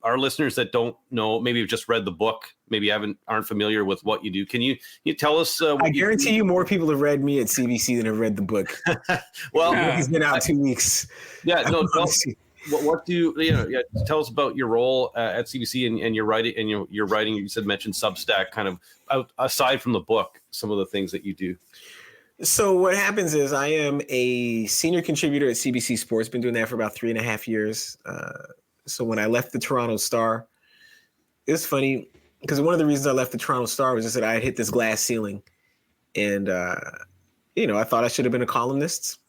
our listeners that don't know, maybe have just read the book, maybe aren't familiar with what you do. Can you tell us? I guarantee you more people have read me at CBC than have read the book. Well, it's been out 2 weeks. Yeah, no. What do you tell us about your role at CBC and your writing and your writing? You mentioned Substack, kind of aside from the book, some of the things that you do. So what happens is I am a senior contributor at CBC Sports. Been doing that for about 3.5 years. So when I left the Toronto Star, it was funny because one of the reasons I left the Toronto Star was just that I had hit this glass ceiling, and I thought I should have been a columnist.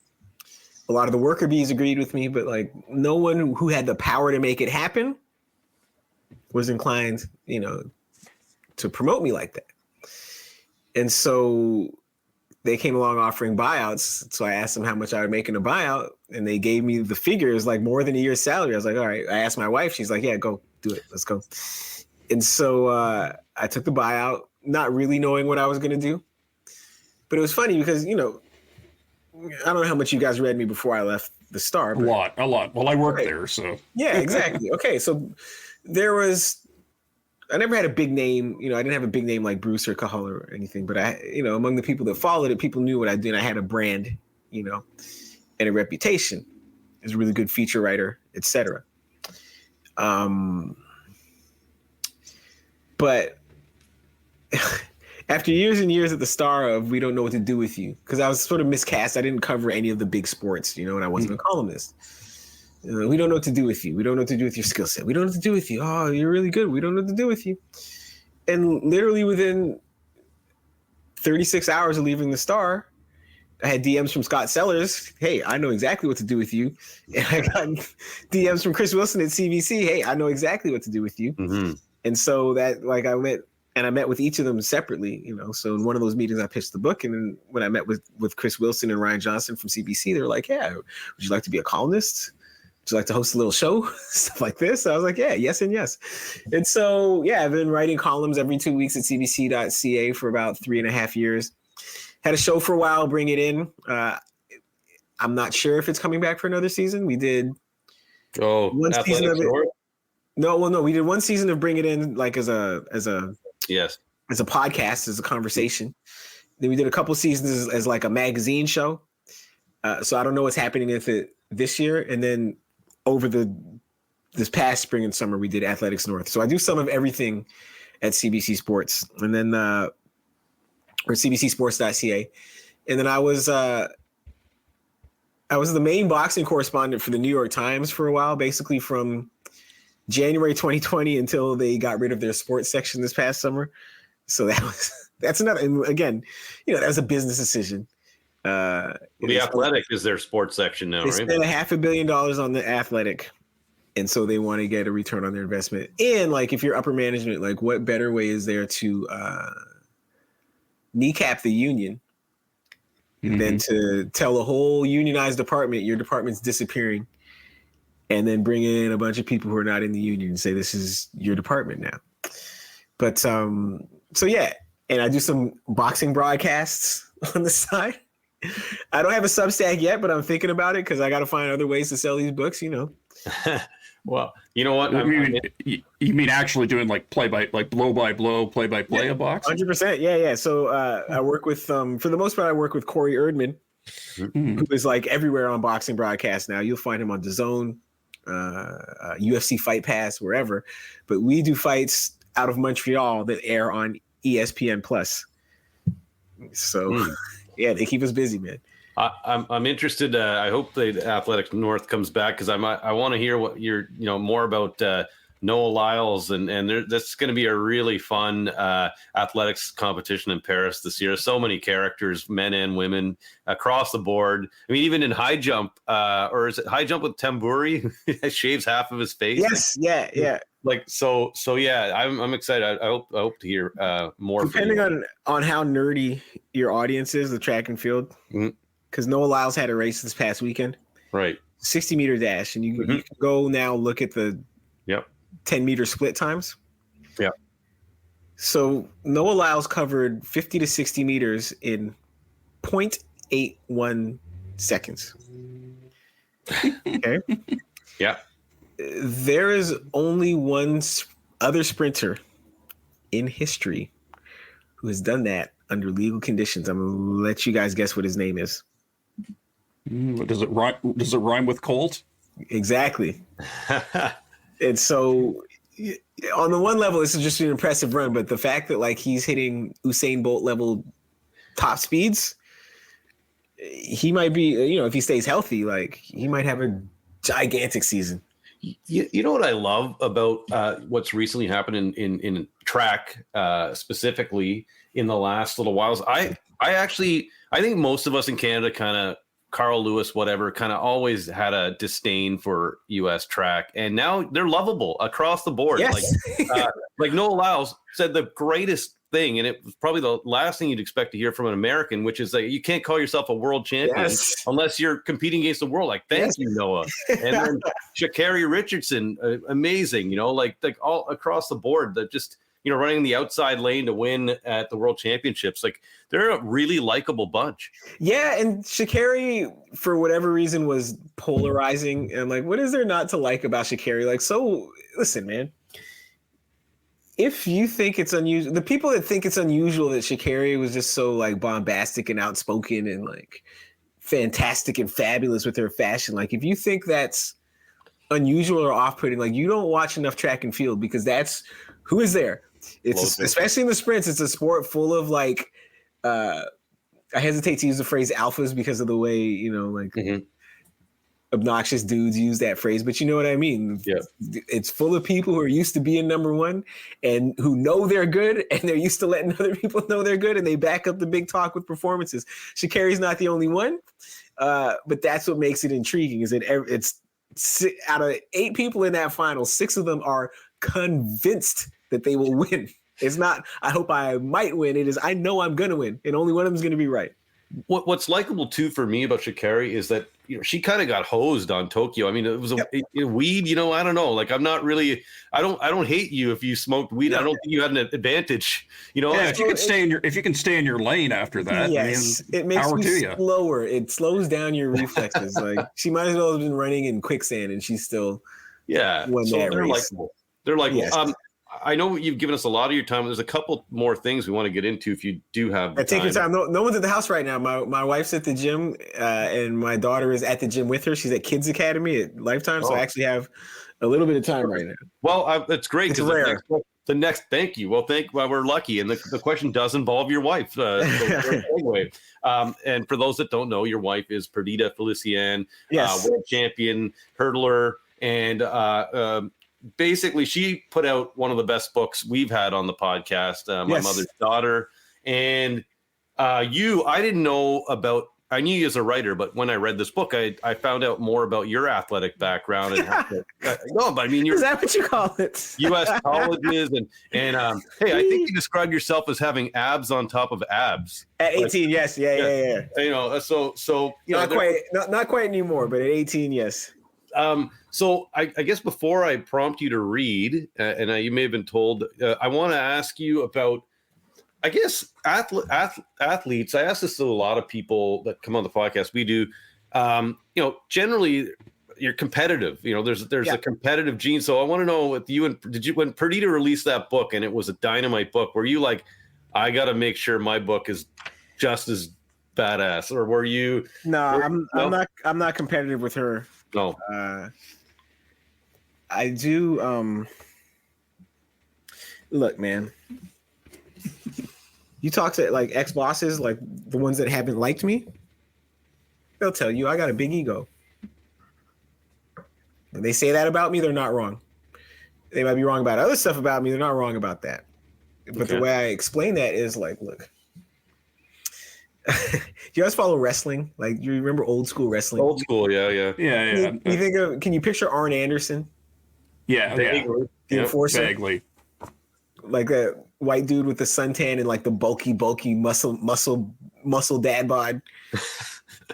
A lot of the worker bees agreed with me, but like no one who had the power to make it happen was inclined, to promote me like that. And so they came along offering buyouts. So I asked them how much I would make in a buyout, and they gave me the figures, like more than a year's salary. I was like, all right. I asked my wife, she's like, yeah, go do it. Let's go. And so I took the buyout, not really knowing what I was going to do. But it was funny because, I don't know how much you guys read me before I left the Star. But, a lot. Well, I worked there, so. Yeah, exactly. Okay, so I never had a big name. I didn't have a big name like Bruce or Cahill or anything. But among the people that followed it, people knew what I did. I had a brand, and a reputation as a really good feature writer, etc. But after years and years at the Star of we don't know what to do with you, because I was sort of miscast. I didn't cover any of the big sports, and I wasn't a columnist. We don't know what to do with you. We don't know what to do with your skill set. We don't know what to do with you. Oh, you're really good. We don't know what to do with you. And literally within 36 hours of leaving the Star, I had DMs from Scott Sellers. Hey, I know exactly what to do with you. And I got DMs from Chris Wilson at CBC. Hey, I know exactly what to do with you. Mm-hmm. And so that, like, I met with each of them separately, you know. So in one of those meetings, I pitched the book. And then when I met with Chris Wilson and Ryan Johnson from CBC, they were like, yeah, would you like to be a columnist? Would you like to host a little show? Stuff like this. So I was like, yeah, yes and yes. And so, yeah, I've been writing columns every 2 weeks at cbc.ca for about 3.5 years. Had a show for a while, Bring It In. I'm not sure if it's coming back for another season. We did one season of it. No, we did one season of Bring It In, like as a podcast, as a conversation. Then we did a couple seasons as like a magazine show. So I don't know what's happening with it this year. And then over this past spring and summer, we did Athletics North. So I do some of everything at CBC Sports, and then or CBCSports.ca. And then I was the main boxing correspondent for the New York Times for a while, basically from January 2020 until they got rid of their sports section this past summer. So that's another, and again, you know, that was a business decision. The Athletic is their sports section now, they right? They spent $500 million on the Athletic. And so they want to get a return on their investment. And like, if you're upper management, like what better way is there to kneecap the union than to tell a whole unionized department your department's disappearing, and then bring in a bunch of people who are not in the union and say, this is your department now. But so yeah, and I do some boxing broadcasts on the side. I don't have a Substack yet, but I'm thinking about it because I got to find other ways to sell these books, you know. Well, you know what? You mean actually doing like blow by blow, play by play of boxing? 100%. Yeah. So I work with, for the most part, I work with Corey Erdman, who is like everywhere on boxing broadcasts now. You'll find him on DAZN, UFC Fight Pass, wherever. But we do fights out of Montreal that air on ESPN Plus. So yeah, they keep us busy, man. I'm interested. I hope the Athletics North comes back because I want to hear what more about Noah Lyles and that's going to be a really fun athletics competition in Paris this year. So many characters, men and women across the board. I mean, even in high jump, or is it high jump with Tambouri? Shaves half of his face. Yes, yeah. Like so yeah. I'm excited. I hope to hear more. Depending on how nerdy your audience is, the track and field. Because Noah Lyles had a race this past weekend. Right. 60-meter dash. And you can go now look at the 10-meter split times. Yeah. So Noah Lyles covered 50 to 60 meters in 0.81 seconds. Okay. Yeah. There is only one other sprinter in history who has done that under legal conditions. I'm going to let you guys guess what his name is. Does it rhyme with Colt? Exactly. And so on the one level, this is just an impressive run, but the fact that like he's hitting Usain Bolt level top speeds, he might be, if he stays healthy, like he might have a gigantic season. You know what I love about what's recently happened in track, specifically in the last little whiles. I think most of us in Canada kind of, Carl Lewis, whatever, kind of always had a disdain for U.S. track, and now they're lovable across the board. Yes. Like Noah Lyles said the greatest thing, and it was probably the last thing you'd expect to hear from an American, which is that you can't call yourself a world champion unless you're competing against the world. Like, thank you, Noah. And then Sha'Carri Richardson, amazing, like all across the board that just, running the outside lane to win at the world championships. Like, they're a really likable bunch. Yeah. And Sha'Carri, for whatever reason, was polarizing. And like, what is there not to like about Sha'Carri? Like, so listen, man, if you think it's unusual, the people that think it's unusual that Sha'Carri was just so like bombastic and outspoken and like fantastic and fabulous with her fashion, like if you think that's unusual or off-putting, like you don't watch enough track and field, because that's who is there. It's especially in the sprints, it's a sport full of like, I hesitate to use the phrase alphas because of the way, obnoxious dudes use that phrase, but you know what I mean? Yeah. It's full of people who are used to being number one and who know they're good, and they're used to letting other people know they're good, and they back up the big talk with performances. Sha'Carri's not the only one, but that's what makes it intriguing, is that it's out of 8 people in that final, 6 of them are convinced that they will win. It's not, I hope I might win. It is, I know I'm going to win, and only one of them is going to be right. What's likable too for me about Sha'Carri is that, you know, she kind of got hosed on Tokyo. I mean, it was a weed, you know, I don't know. Like, I'm not really, I don't hate you if you smoked weed. I don't think you had an advantage, you know. Yeah, if you can stay in your lane after that. Yes, I mean, it makes you slower. It slows down your reflexes. Like, she might as well have been running in quicksand, and she's still won that race. Likable. They're likable. Yes. I know you've given us a lot of your time. There's a couple more things we want to get into if you do have the Take your time. No one's at the house right now. My wife's at the gym, and my daughter is at the gym with her. She's at Kids Academy at Lifetime, so I actually have a little bit of time right now. Well, that's great. It's rare. Thank you. Well, we're lucky. And the question does involve your wife. Anyway, and for those that don't know, your wife is Perdita Felicien, world champion hurdler, and basically, she put out one of the best books we've had on the podcast, My Mother's Daughter. And I didn't know about, I knew you as a writer, but when I read this book, I found out more about your athletic background. And no, but I mean, is that what you call it? U.S. colleges. And hey, I think you described yourself as having abs on top of abs. At 18, yes. Yeah. You know, so not quite anymore, but at 18, yes. So I guess before I prompt you to read, and you may have been told, I want to ask you about, I guess, athletes. I ask this to a lot of people that come on the podcast. We do, you know, generally you're competitive. You know, there's a competitive gene. So I want to know with you, when Perdita released that book and it was a dynamite book, were you like, I got to make sure my book is just as badass, or were you? No, I'm not competitive with her. No. I do. Look, man, you talk to like ex-bosses, like the ones that haven't liked me, they'll tell you I got a big ego. When they say that about me, they're not wrong. They might be wrong about other stuff about me. They're not wrong about that. But the way I explain that is like, look, you guys follow wrestling? Like, you remember old school wrestling? Old school, yeah. You think of? Can you picture Arn Anderson? Yeah. The enforcer, vaguely. Like a white dude with the suntan and like the bulky muscle dad bod,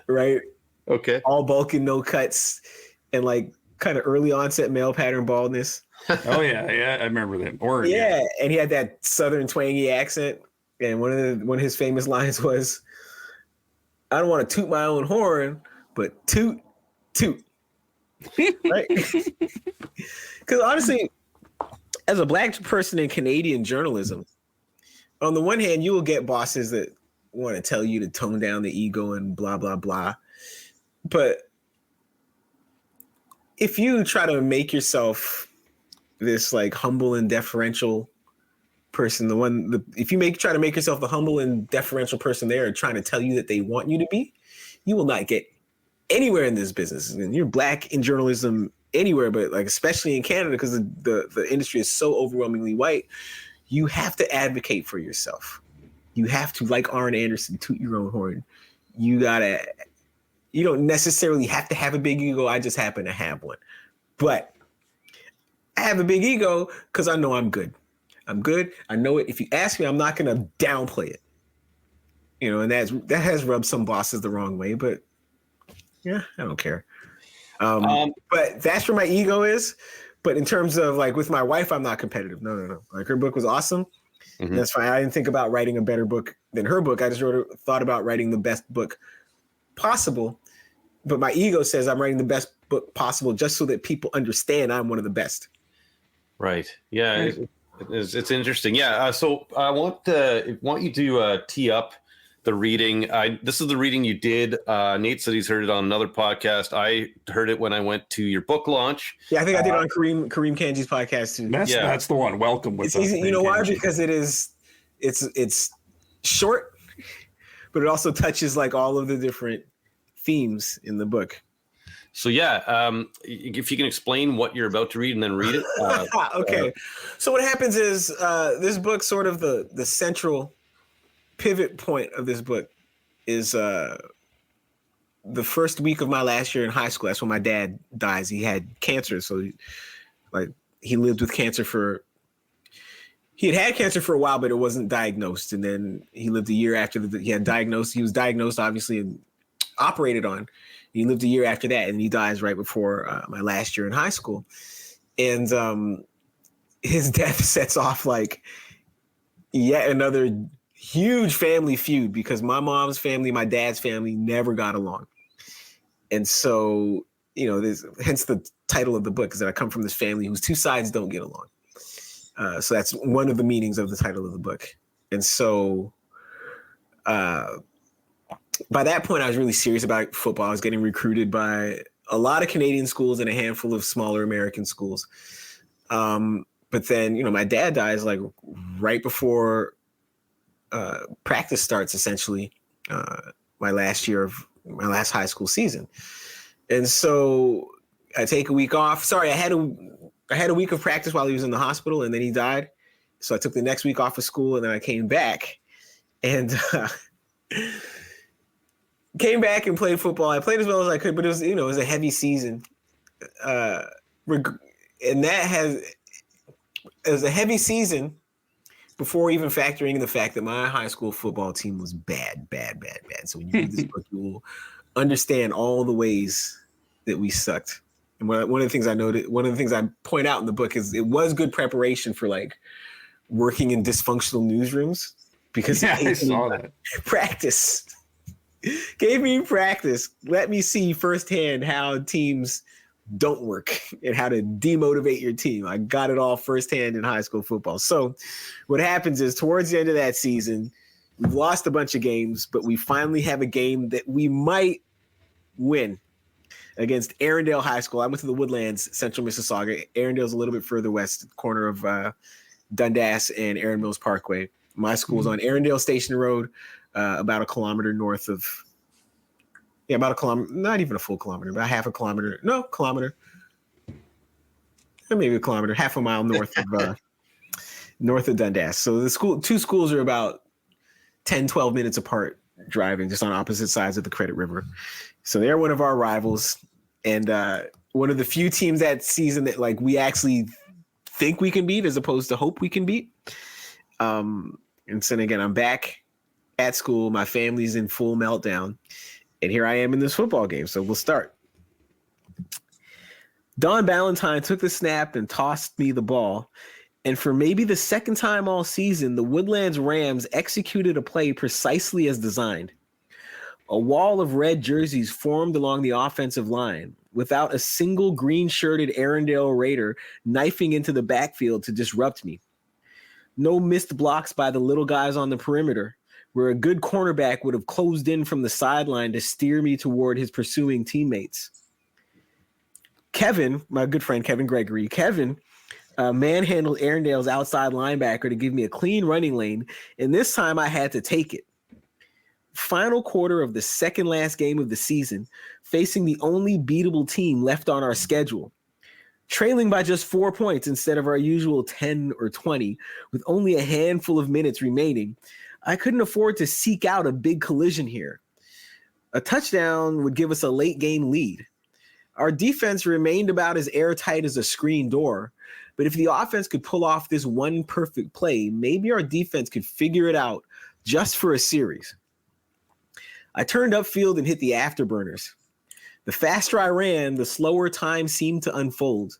right? Okay. All bulk and no cuts, and like kind of early onset male pattern baldness. Oh yeah, I remember that. Oregon. Yeah, and he had that southern twangy accent, and one of his famous lines was, "I don't want to toot my own horn, but toot." Right? Because honestly, as a black person in Canadian journalism, on the one hand, you will get bosses that want to tell you to tone down the ego and blah, blah, blah. But if you try to make yourself this like humble and deferential person, if you try to make yourself the humble and deferential person they are trying to tell you that they want you to be, you will not get anywhere in this business. And you're black in journalism anywhere, but like especially in Canada, because the industry is so overwhelmingly white, you have to advocate for yourself. You have to, like Arn Anderson, toot your own horn. You don't necessarily have to have a big ego. I just happen to have one. But I have a big ego because I know I'm good. I'm good. I know it. If you ask me, I'm not going to downplay it. You know, and that has rubbed some bosses the wrong way, but yeah, I don't care. But that's where my ego is. But in terms of like with my wife, I'm not competitive. No. Like, her book was awesome. Mm-hmm. That's fine. I didn't think about writing a better book than her book. I just thought about writing the best book possible. But my ego says I'm writing the best book possible just so that people understand I'm one of the best. Right. Yeah. Right. It's interesting. Yeah. So I want you to tee up the reading. This is the reading you did. Nate said he's heard it on another podcast. I heard it when I went to your book launch. Yeah, I think I did on Kareem Kanji's podcast too. That's the one. Welcome with. It's easy. You know why? Because it's short, but it also touches like all of the different themes in the book. So yeah, if you can explain what you're about to read and then read it. Okay. So what happens is this book, sort of the central pivot point of this book is the first week of my last year in high school. That's when my dad dies. He had cancer. So he lived with cancer he had cancer for a while, but it wasn't diagnosed. And then he lived a year after he had diagnosed. He was diagnosed, obviously, and operated on. He lived a year after that, and he dies right before my last year in high school. And his death sets off like yet another huge family feud, because my mom's family, my dad's family never got along. And so, hence the title of the book, is that I come from this family whose two sides don't get along. So that's one of the meanings of the title of the book. And so by that point, I was really serious about football. I was getting recruited by a lot of Canadian schools and a handful of smaller American schools. But then, my dad dies like right before practice starts, essentially, my last high school season. And so I take a week off. Sorry, I had a week of practice while he was in the hospital, and then he died. So I took the next week off of school, and then I came back and played football. I played as well as I could, but it was a heavy season. It was a heavy season before even factoring in the fact that my high school football team was bad. So when you read this book, you will understand all the ways that we sucked. And one of the things I point out in the book is it was good preparation for like working in dysfunctional newsrooms, because I saw that. Practice gave me practice. Let me see firsthand how teams don't work and how to demotivate your team. I got it all firsthand in high school football. So what happens is, towards the end of that season, we've lost a bunch of games, but we finally have a game that we might win against Arundel High School. I went to the Woodlands, Central Mississauga. Arundel's a little bit further west, corner of Dundas and Erin Mills Parkway. My school's on Arundel Station Road, about a kilometer north of, about a kilometer, not even a full kilometer, about half a kilometer. No, kilometer. Maybe a kilometer, half a mile north of Dundas. So the two schools are about 10, 12 minutes apart driving, just on opposite sides of the Credit River. So they're one of our rivals, and one of the few teams that season that like we actually think we can beat as opposed to hope we can beat. And so again, I'm back at school. My family's in full meltdown, and here I am in this football game. So we'll start. Don Ballantyne took the snap and tossed me the ball. And for maybe the second time all season, the Woodlands Rams executed a play precisely as designed. A wall of red jerseys formed along the offensive line, without a single green-shirted Arundel Raider knifing into the backfield to disrupt me. No missed blocks by the little guys on the perimeter, where a good cornerback would have closed in from the sideline to steer me toward his pursuing teammates. Kevin, my good friend Kevin Gregory, manhandled Arundel's outside linebacker to give me a clean running lane, and this time I had to take it. Final quarter of the second last game of the season, facing the only beatable team left on our schedule. Trailing by just 4 points instead of our usual 10 or 20, with only a handful of minutes remaining, I couldn't afford to seek out a big collision here. A touchdown would give us a late game lead. Our defense remained about as airtight as a screen door, but if the offense could pull off this one perfect play, maybe our defense could figure it out just for a series. I turned upfield and hit the afterburners. The faster I ran, the slower time seemed to unfold.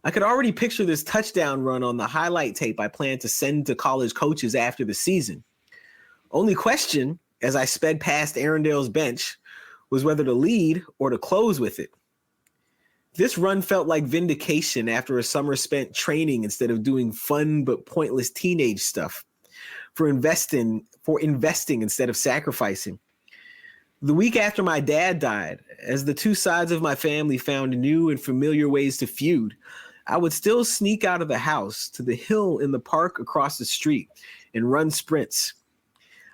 I could already picture this touchdown run on the highlight tape I planned to send to college coaches after the season. Only question, as I sped past Arundel's bench, was whether to lead or to close with it. This run felt like vindication after a summer spent training instead of doing fun but pointless teenage stuff, for investing instead of sacrificing. The week after my dad died, as the two sides of my family found new and familiar ways to feud, I would still sneak out of the house to the hill in the park across the street and run sprints.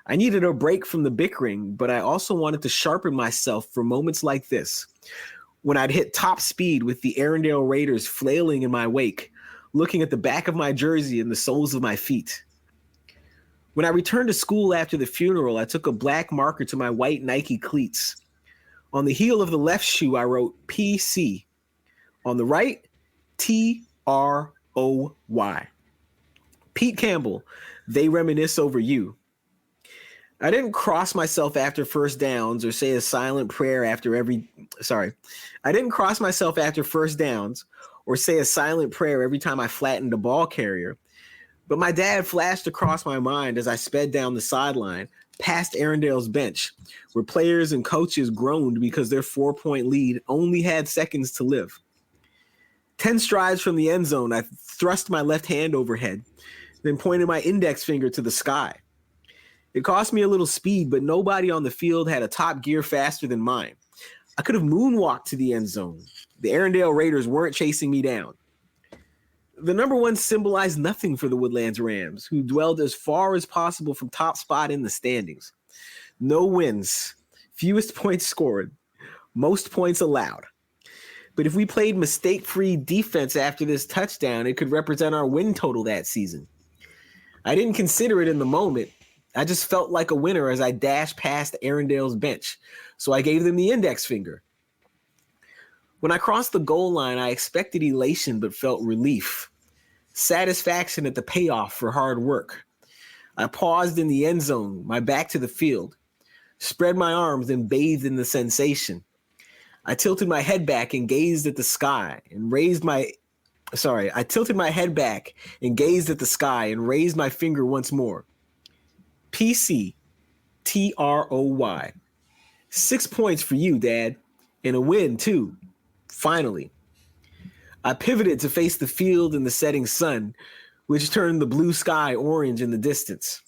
I needed a break from the bickering, but I also wanted to sharpen myself for moments like this, when I'd hit top speed with the Arendelle Raiders flailing in my wake, looking at the back of my jersey and the soles of my feet. When I returned to school after the funeral, I took a black marker to my white Nike cleats. On the heel of the left shoe, I wrote PC. On the right, TROY. Pete Campbell, they reminisce over you. I didn't cross myself after first downs or say a silent prayer after I didn't cross myself after first downs or say a silent prayer every time I flattened a ball carrier. But my dad flashed across my mind as I sped down the sideline, past Arendelle's bench, where players and coaches groaned because their 4-point lead only had seconds to live. 10 strides from the end zone, I thrust my left hand overhead, then pointed my index finger to the sky. It cost me a little speed, but nobody on the field had a top gear faster than mine. I could have moonwalked to the end zone. The Arendelle Raiders weren't chasing me down. The number 1 symbolized nothing for the Woodlands Rams, who dwelled as far as possible from top spot in the standings. No wins, fewest points scored, most points allowed. But if we played mistake-free defense after this touchdown, it could represent our win total that season. I didn't consider it in the moment. I just felt like a winner as I dashed past Arendelle's bench, so I gave them the index finger. When I crossed the goal line, I expected elation but felt relief, satisfaction at the payoff for hard work. I paused in the end zone, my back to the field, spread my arms and bathed in the sensation. I tilted my head back and gazed at the sky and I tilted my head back and gazed at the sky and raised my finger once more. PC, TROY. 6 points for you, Dad, and a win, too. Finally. I pivoted to face the field in the setting sun, which turned the blue sky orange in the distance.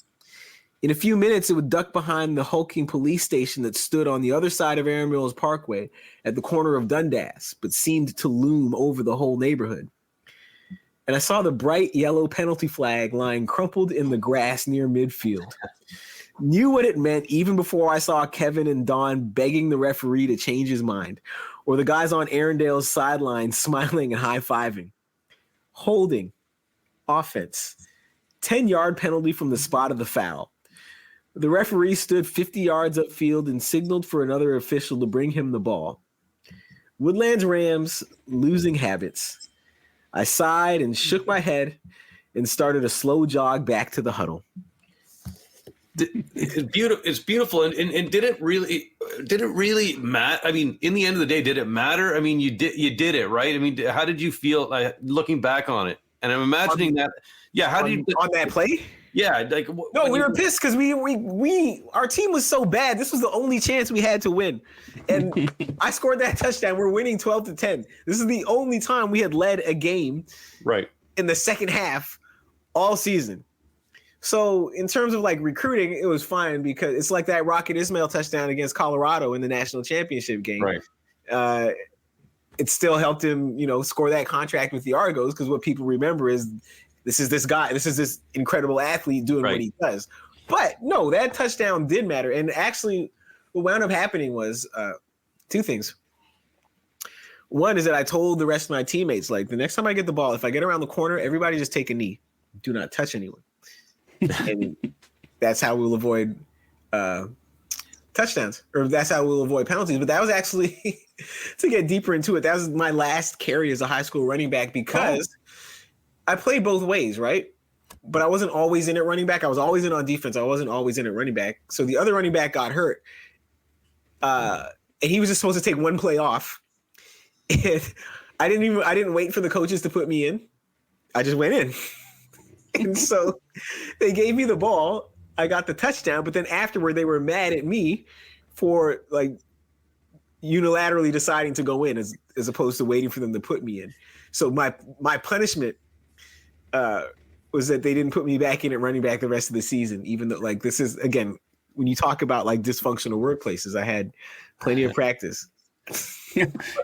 In a few minutes, it would duck behind the hulking police station that stood on the other side of Aaron Mills Parkway at the corner of Dundas, but seemed to loom over the whole neighborhood. And I saw the bright yellow penalty flag lying crumpled in the grass near midfield. Knew what it meant even before I saw Kevin and Don begging the referee to change his mind, or the guys on Arendelle's sideline smiling and high-fiving. Holding. Offense. 10-yard penalty from the spot of the foul. The referee stood 50 yards upfield and signaled for another official to bring him the ball. Woodlands Rams losing habits. I sighed and shook my head and started a slow jog back to the huddle. It's beautiful. And did it really matter? I mean, in the end of the day, did it matter? I mean, you did it, right? I mean, how did you feel looking back on it? And I'm imagining that. Yeah. How did you on that play? Yeah. Like no, we were pissed because we our team was so bad. This was the only chance we had to win. And I scored that touchdown. We're winning 12-10. This is the only time we had led a game right in the second half all season. So in terms of like recruiting, it was fine because it's like that Rocket Ismail touchdown against Colorado in the national championship game. Right. It still helped him, score that contract with the Argos because what people remember is this is this incredible athlete doing what he does. But no, that touchdown did matter. And actually what wound up happening was two things. One is that I told the rest of my teammates, like, the next time I get the ball, if I get around the corner, everybody just take a knee. Do not touch anyone. And that's how we'll avoid touchdowns, or that's how we'll avoid penalties. But that was actually, to get deeper into it, that was my last carry as a high school running back because I played both ways, right? But I wasn't always in at running back. I was always in on defense. I wasn't always in at running back. So the other running back got hurt. And he was just supposed to take one play off. And I didn't wait for the coaches to put me in. I just went in. And so they gave me the ball. I got the touchdown, but then afterward they were mad at me for like unilaterally deciding to go in as opposed to waiting for them to put me in. So my punishment was that they didn't put me back in at running back the rest of the season, even though, like, this is, again, when you talk about like dysfunctional workplaces, I had plenty of practice.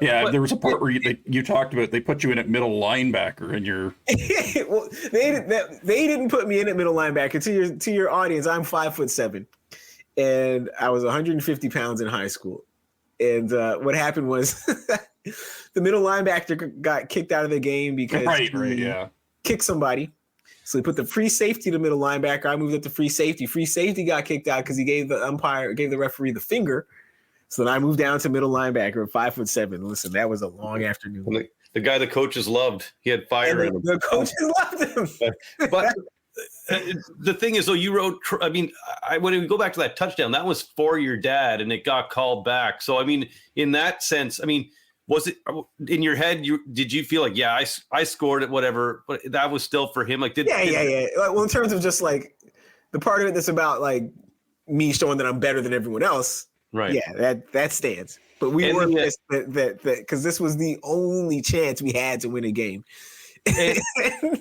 Yeah, there was a part where you talked about they put you in at middle linebacker and you're well, they didn't put me in at middle linebacker. To your audience, I'm 5'7", and I was 150 pounds in high school. And what happened was the middle linebacker got kicked out of the game because he kicked somebody. So he put the free safety to middle linebacker. I moved up to free safety. Free safety got kicked out because he gave the referee the finger. So then I moved down to middle linebacker at 5'7". Listen, that was a long afternoon. The guy the coaches loved. He had fire in him. The coaches loved him. But the thing is, though, you wrote. I mean, when we go back to that touchdown, that was for your dad, and it got called back. So, I mean, in that sense, I mean, was it in your head? Did you feel like, yeah, I scored it, whatever, but that was still for him? Like, yeah. Well, in terms of just like the part of it that's about like me showing that I'm better than everyone else, right? Yeah, that stands. But we were pissed that because this was the only chance we had to win a game. And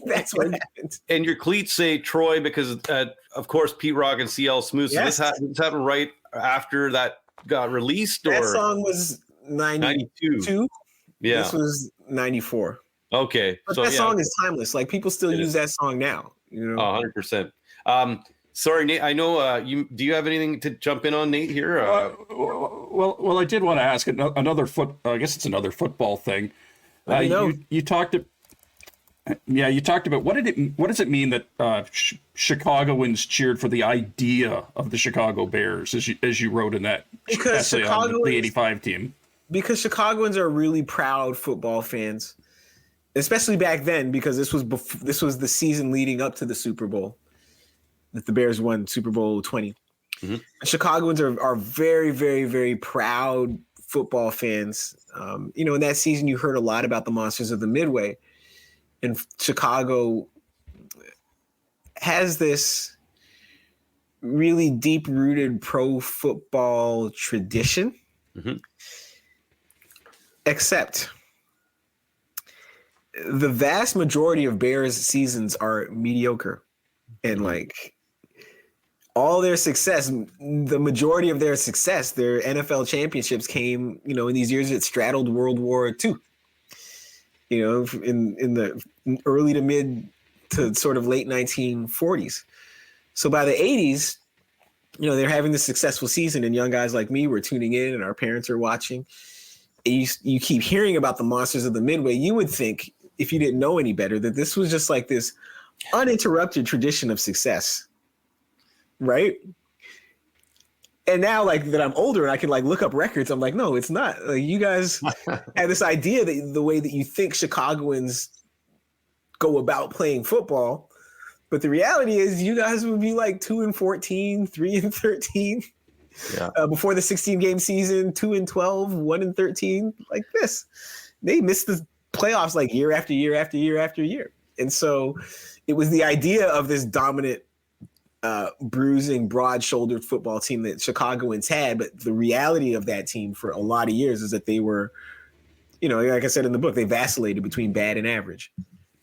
that's what happened. And your cleats say Troy because, of course, Pete Rock and CL Smooth. So this happened right after that got released? That song was 92. Yeah. This was 94. Okay. But that song is timeless. Like, people still use that song now. You know? 100%. Sorry, Nate. I know do you have anything to jump in on, Nate, here? Well, I did want to ask another I guess it's another football thing. You talked about what does it mean that Chicagoans cheered for the idea of the Chicago Bears, as you wrote in that essay on the 85 team? Because Chicagoans are really proud football fans, especially back then, because this was the season leading up to the Super Bowl that the Bears won, Super Bowl 20. Mm-hmm. Chicagoans are very, very, very proud football fans. In that season, you heard a lot about the Monsters of the Midway. And Chicago has this really deep-rooted pro-football tradition, except the vast majority of Bears seasons are mediocre. And, like, all their success, the majority of their success, their NFL championships came, in these years that straddled World War II. In the early to mid to sort of late 1940s. So by the 80s, they're having this successful season, and young guys like me were tuning in, and our parents are watching. And you keep hearing about the Monsters of the Midway. You would think, if you didn't know any better, that this was just like this uninterrupted tradition of success, right? And now, like, that I'm older and I can, like, look up records, I'm like, no, it's not. Like, you guys have this idea that the way that you think Chicagoans go about playing football, but the reality is you guys would be like 2-14, 3-13 before the 16-game season, 2-12, 1-13, like this. They missed the playoffs like year after year after year after year. And so it was the idea of this dominant, bruising, broad-shouldered football team that Chicagoans had, but the reality of that team for a lot of years is that they were, like I said in the book, they vacillated between bad and average.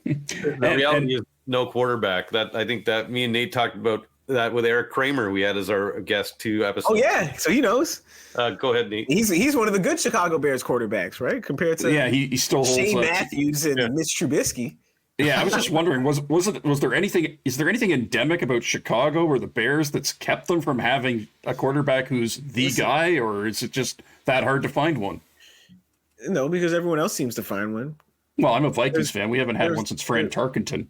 The reality is no quarterback. That I think that me and Nate talked about that with Eric Kramer. We had as our guest 2 episodes. Oh yeah, so he knows. Go ahead, Nate. He's one of the good Chicago Bears quarterbacks, right? Compared to he still holds Shane Matthews and Mitch Trubisky. Yeah, I was just wondering, is there anything endemic about Chicago or the Bears that's kept them from having a quarterback who's the guy, or is it just that hard to find one? No, because everyone else seems to find one. Well, I'm a Vikings fan. We haven't had one since Fran Tarkenton.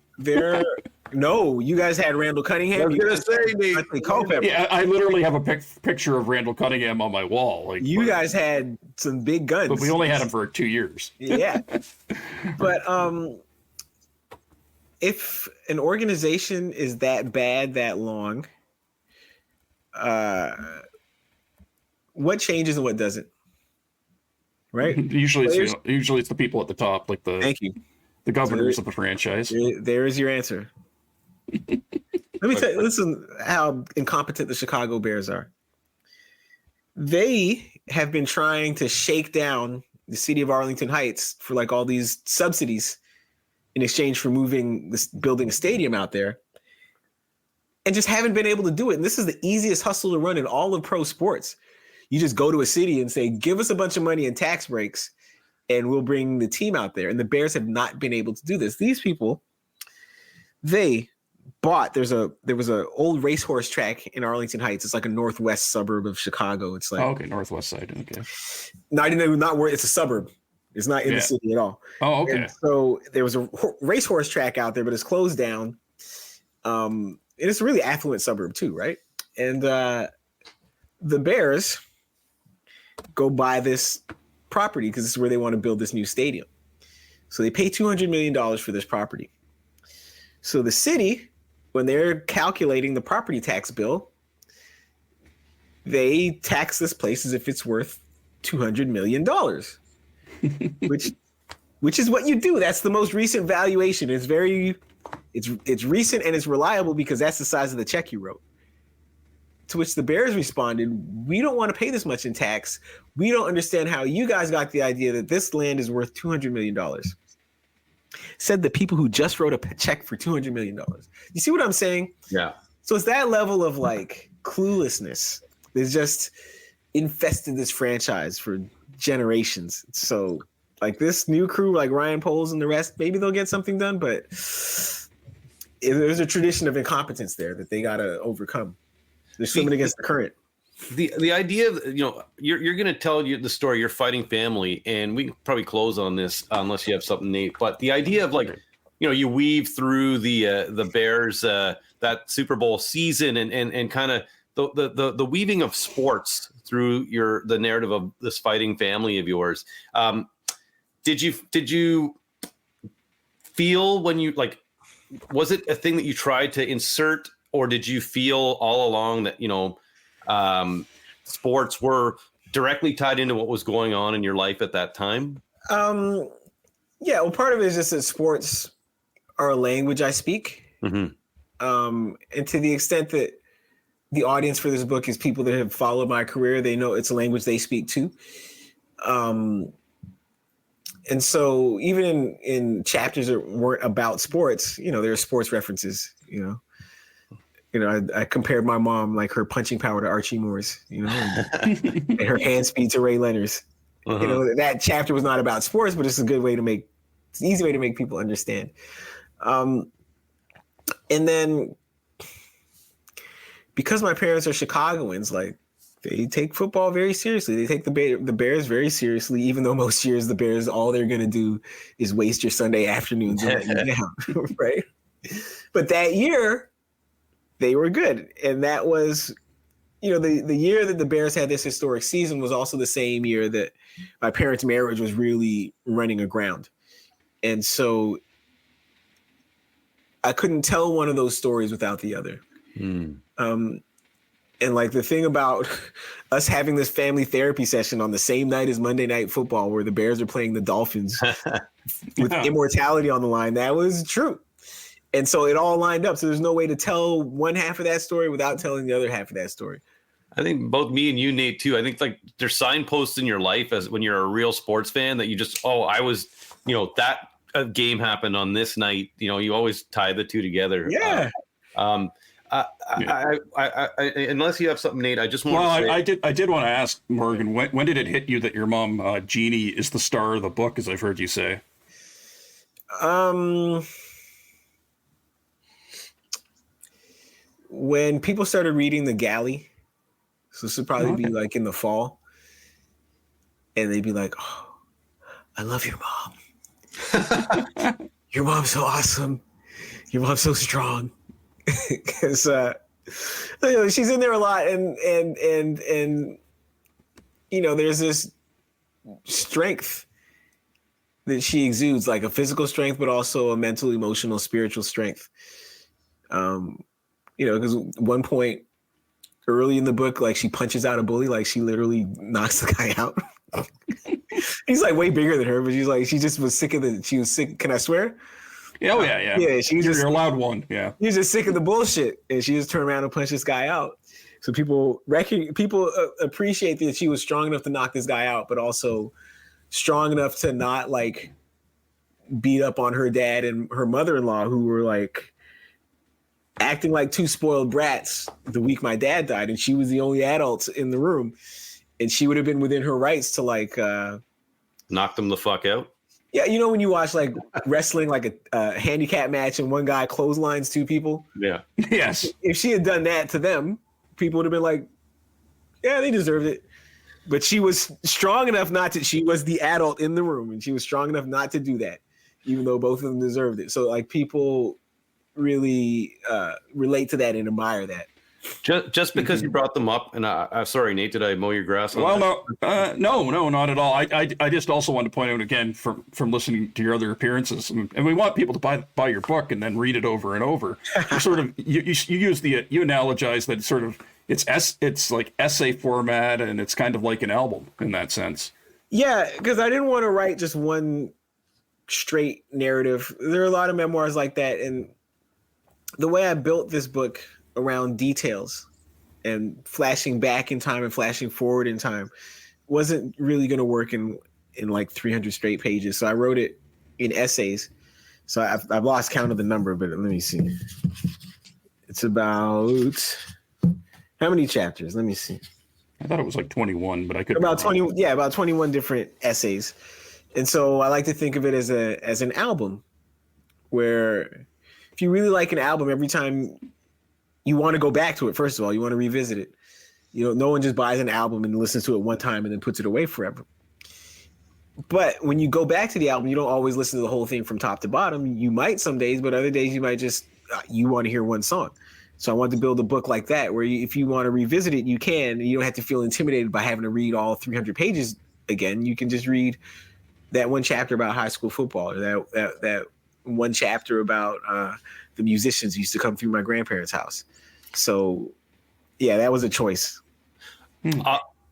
No, you guys had Randall Cunningham. I was going to say, Culpepper. Yeah, I literally have a picture of Randall Cunningham on my wall. Like, you guys had some big guns, but we only had him for 2 years. Yeah, but if an organization is that bad that long, what changes and what doesn't? Right. Usually it's the people at the top, like the governors of the franchise. There is your answer. Let me tell you, listen how incompetent the Chicago Bears are. They have been trying to shake down the city of Arlington Heights for like all these subsidies in exchange for building a stadium out there, and just haven't been able to do it. And this is the easiest hustle to run in all of pro sports. You just go to a city and say, give us a bunch of money and tax breaks, and we'll bring the team out there. And the Bears have not been able to do this. These people, they there was a old racehorse track in Arlington Heights. It's like a northwest suburb of Chicago. It's like okay, northwest side. Okay, not where it's a suburb. It's not in the city at all. Oh, okay. And so there was a racehorse track out there, but it's closed down. And it's a really affluent suburb too, right? And the Bears go buy this property because this is where they want to build this new stadium. So they pay $200 million for this property. So the city, when they're calculating the property tax bill, they tax this place as if it's worth $200 million. which is what you do. That's the most recent valuation. It's recent and it's reliable because that's the size of the check you wrote. To which the Bears responded, "We don't want to pay this much in tax. We don't understand how you guys got the idea that this land is worth $200 million." Said the people who just wrote a check for $200 million. You see what I'm saying? Yeah. So it's that level of like cluelessness that's just infested this franchise for generations. So like this new crew, like Ryan Poles and the rest, maybe they'll get something done, but there's a tradition of incompetence there that they got to overcome. They're swimming against the current. The idea of, you're going to tell the story, you're fighting family, and we can probably close on this unless you have something, Nate, but the idea of like, you weave through the Bears, that Super Bowl season and kind of the weaving of sports through the narrative of this fighting family of yours. Did you feel when you like, was it a thing that you tried to insert, or did you feel all along that, sports were directly tied into what was going on in your life at that time? Yeah, well, part of it is just that sports are a language I speak. Mm-hmm. And to the extent that the audience for this book is people that have followed my career, they know it's a language they speak too. And so even in chapters that weren't about sports, there are sports references, I compared my mom, like her punching power to Archie Moore's, and her hand speed to Ray Leonard's. Uh-huh. That chapter was not about sports, but it's an easy way to make people understand. And then because my parents are Chicagoans, like they take football very seriously. They take the Bears very seriously, even though most years the Bears, all they're going to do is waste your Sunday afternoons and let you down, right? But that year, they were good. And that was, the year that the Bears had this historic season was also the same year that my parents' marriage was really running aground. And so I couldn't tell one of those stories without the other. And like the thing about us having this family therapy session on the same night as Monday Night Football, where the Bears are playing the Dolphins with immortality on the line, that was true. And so it all lined up. So there's no way to tell one half of that story without telling the other half of that story. I think both me and you, Nate, too. I think like there's signposts in your life as when you're a real sports fan that you just, I was, that game happened on this night. You always tie the two together. Yeah. I unless you have something, Nate, I just want to say. I did want to ask Morgan, when did it hit you that your mom, Jeannie, is the star of the book, as I've heard you say? When people started reading The Galley, so this would probably be like in the fall, and they'd be like, "Oh, I love your mom. Your mom's so awesome. Your mom's so strong." Because she's in there a lot, and there's this strength that she exudes, like a physical strength, but also a mental, emotional, spiritual strength. Because one point early in the book, like she punches out a bully, like she literally knocks the guy out. He's like way bigger than her, but she just was sick of she was sick. Can I swear? Oh yeah. Yeah, she was You're allowed one. Yeah. He was just sick of the bullshit, and she just turned around and punched this guy out. So people appreciate that she was strong enough to knock this guy out, but also strong enough to not like beat up on her dad and her mother-in-law, who were like acting like two spoiled brats the week my dad died, and she was the only adult in the room, and she would have been within her rights to like knock them the fuck out. Yeah, you know when you watch like wrestling, like a handicap match, and one guy clotheslines two people. Yeah. Yes. If she had done that to them, people would have been like, "Yeah, they deserved it." But she was strong enough not to. She was the adult in the room, and she was strong enough not to do that, even though both of them deserved it. So like people really relate to that and admire that. Just because you brought them up, and I'm sorry, Nate, did I mow your grass? Well, no, not at all. I just also want to point out again from listening to your other appearances, and we want people to buy your book and then read it over and over. You sort of you use you analogize that sort of it's like essay format, and it's kind of like an album in that sense. Yeah, because I didn't want to write just one straight narrative. There are a lot of memoirs like that, and the way I built this book around details and flashing back in time and flashing forward in time wasn't really going to work in like 300 straight pages. So I wrote it in essays. So I've lost count of the number, but let me see. It's about how many chapters? Let me see. I thought it was like 21, but I could about 20. Yeah, about 21 different essays. And so I like to think of it as an album, where if you really like an album, every time you want to go back to it, first of all, you want to revisit it. You know, no one just buys an album and listens to it one time and then puts it away forever. But when you go back to the album, you don't always listen to the whole thing from top to bottom. You might some days, but other days you might just, you want to hear one song. So I want to build a book like that, where if you want to revisit it, you can. You don't have to feel intimidated by having to read all 300 pages again. You can just read that one chapter about high school football, or that one chapter about the musicians who used to come through my grandparents' house. So, yeah, that was a choice.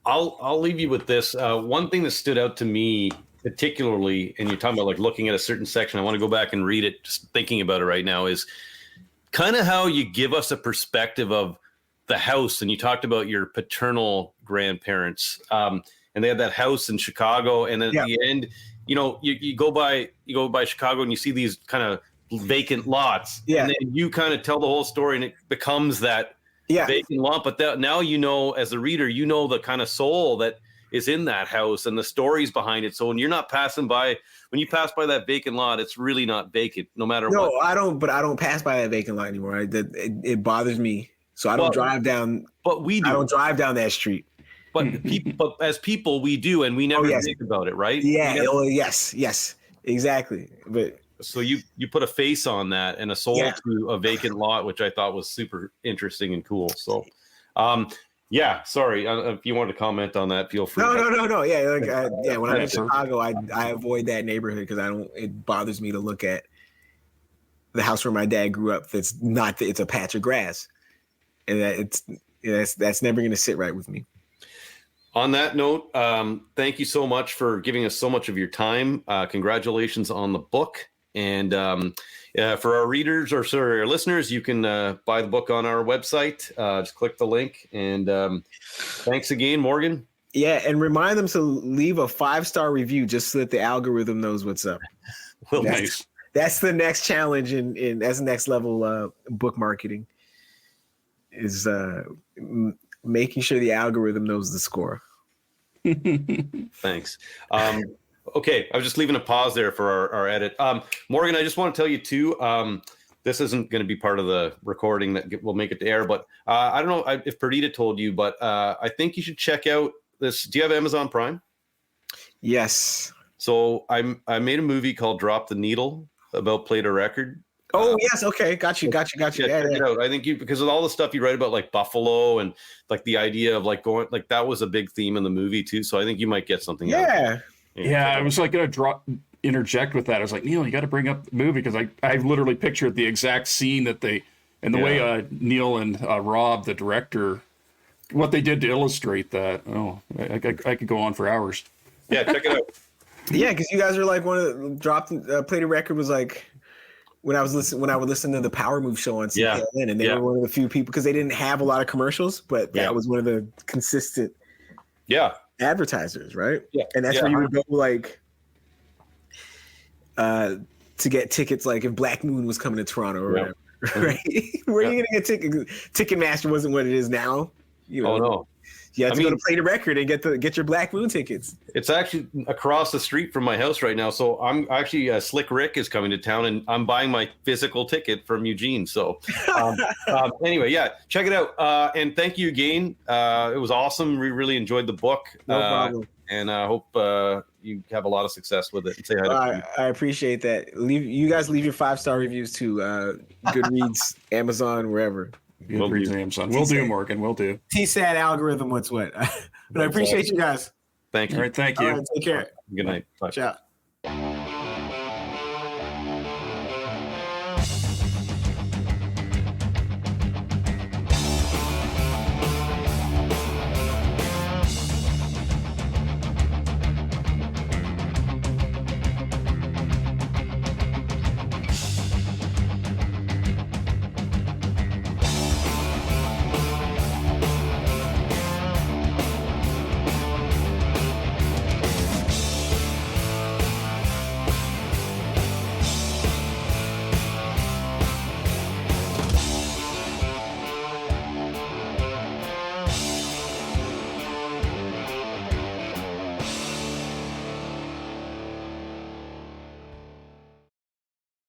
I'll leave you with this. One thing that stood out to me particularly, and you're talking about like looking at a certain section, I want to go back and read it, just thinking about it right now, is kind of how you give us a perspective of the house. And you talked about your paternal grandparents, and they had that house in Chicago. And at the end, you know, you go by Chicago and you see these kind of vacant lots, and then you kind of tell the whole story, and it becomes that vacant lot. But now, you know, as a reader, you know the kind of soul that is in that house and the stories behind it. So when you're not passing by, when you pass by that vacant lot, it's really not vacant, no matter what. No, I don't pass by that vacant lot anymore. It bothers me, so I don't drive down. But we do. I don't drive down that street. But but as people, we do, and we never think about it, right? Yeah. Yes, exactly. But so you put a face on that and a soul to a vacant lot, which I thought was super interesting and cool. So, sorry, if you wanted to comment on that, feel free. No. Yeah, when I'm in Chicago, I avoid that neighborhood because it bothers me to look at the house where my dad grew up. It's a patch of grass, and that's never going to sit right with me. On that note, thank you so much for giving us so much of your time. Congratulations on the book. And for our readers, or sorry, our listeners, you can buy the book on our website. Just click the link. And thanks again, Morgan. Yeah, and remind them to leave a 5-star review just so that the algorithm knows what's up. Well, nice. That's the next challenge in that's the next level book marketing, is making sure the algorithm knows the score. Thanks. Okay, I was just leaving a pause there for our edit. Morgan, I just want to tell you too, this isn't going to be part of the recording that will make it to air, but I don't know if Perdita told you, but I think you should check out this. Do you have Amazon Prime? Yes. So I made a movie called Drop the Needle about Play the Record. Oh, yes. Okay. Got you. Yeah, check it out. I think because of all the stuff you write about, like Buffalo and like the idea of like going, like that was a big theme in the movie too. So I think you might get something out of it. Yeah, I was like going to interject with that. I was like, Neil, you got to bring up the movie, because I literally pictured the exact scene that the way Neil and Rob, the director, what they did to illustrate that. Oh, I could go on for hours. Yeah, check it out. Yeah, because you guys are like one of the Play the Record was like when I would listen to the Power Move show on CNN, and they were one of the few people, because they didn't have a lot of commercials, but that was one of the consistent advertisers, right? Yeah. And that's where you would go like to get tickets, like if Black Moon was coming to Toronto or whatever. Right? Where are you gonna get tickets? Ticketmaster wasn't what it is now. You know, You have to go to Play the Record and get your Black Moon tickets. It's actually across the street from my house right now. So I'm actually Slick Rick is coming to town, and I'm buying my physical ticket from Eugene. So anyway, yeah, check it out. And thank you again. It was awesome. We really enjoyed the book. No problem. And I hope you have a lot of success with it. And say hi to I appreciate that. You guys leave your 5-star reviews to Goodreads, Amazon, wherever. Goodreads, Amazon. We'll do, Morgan. We'll do. TSAT algorithm, what's what. But I appreciate you guys. Thank you. All right, thank you. All right, take care. Good night. Bye. Ciao.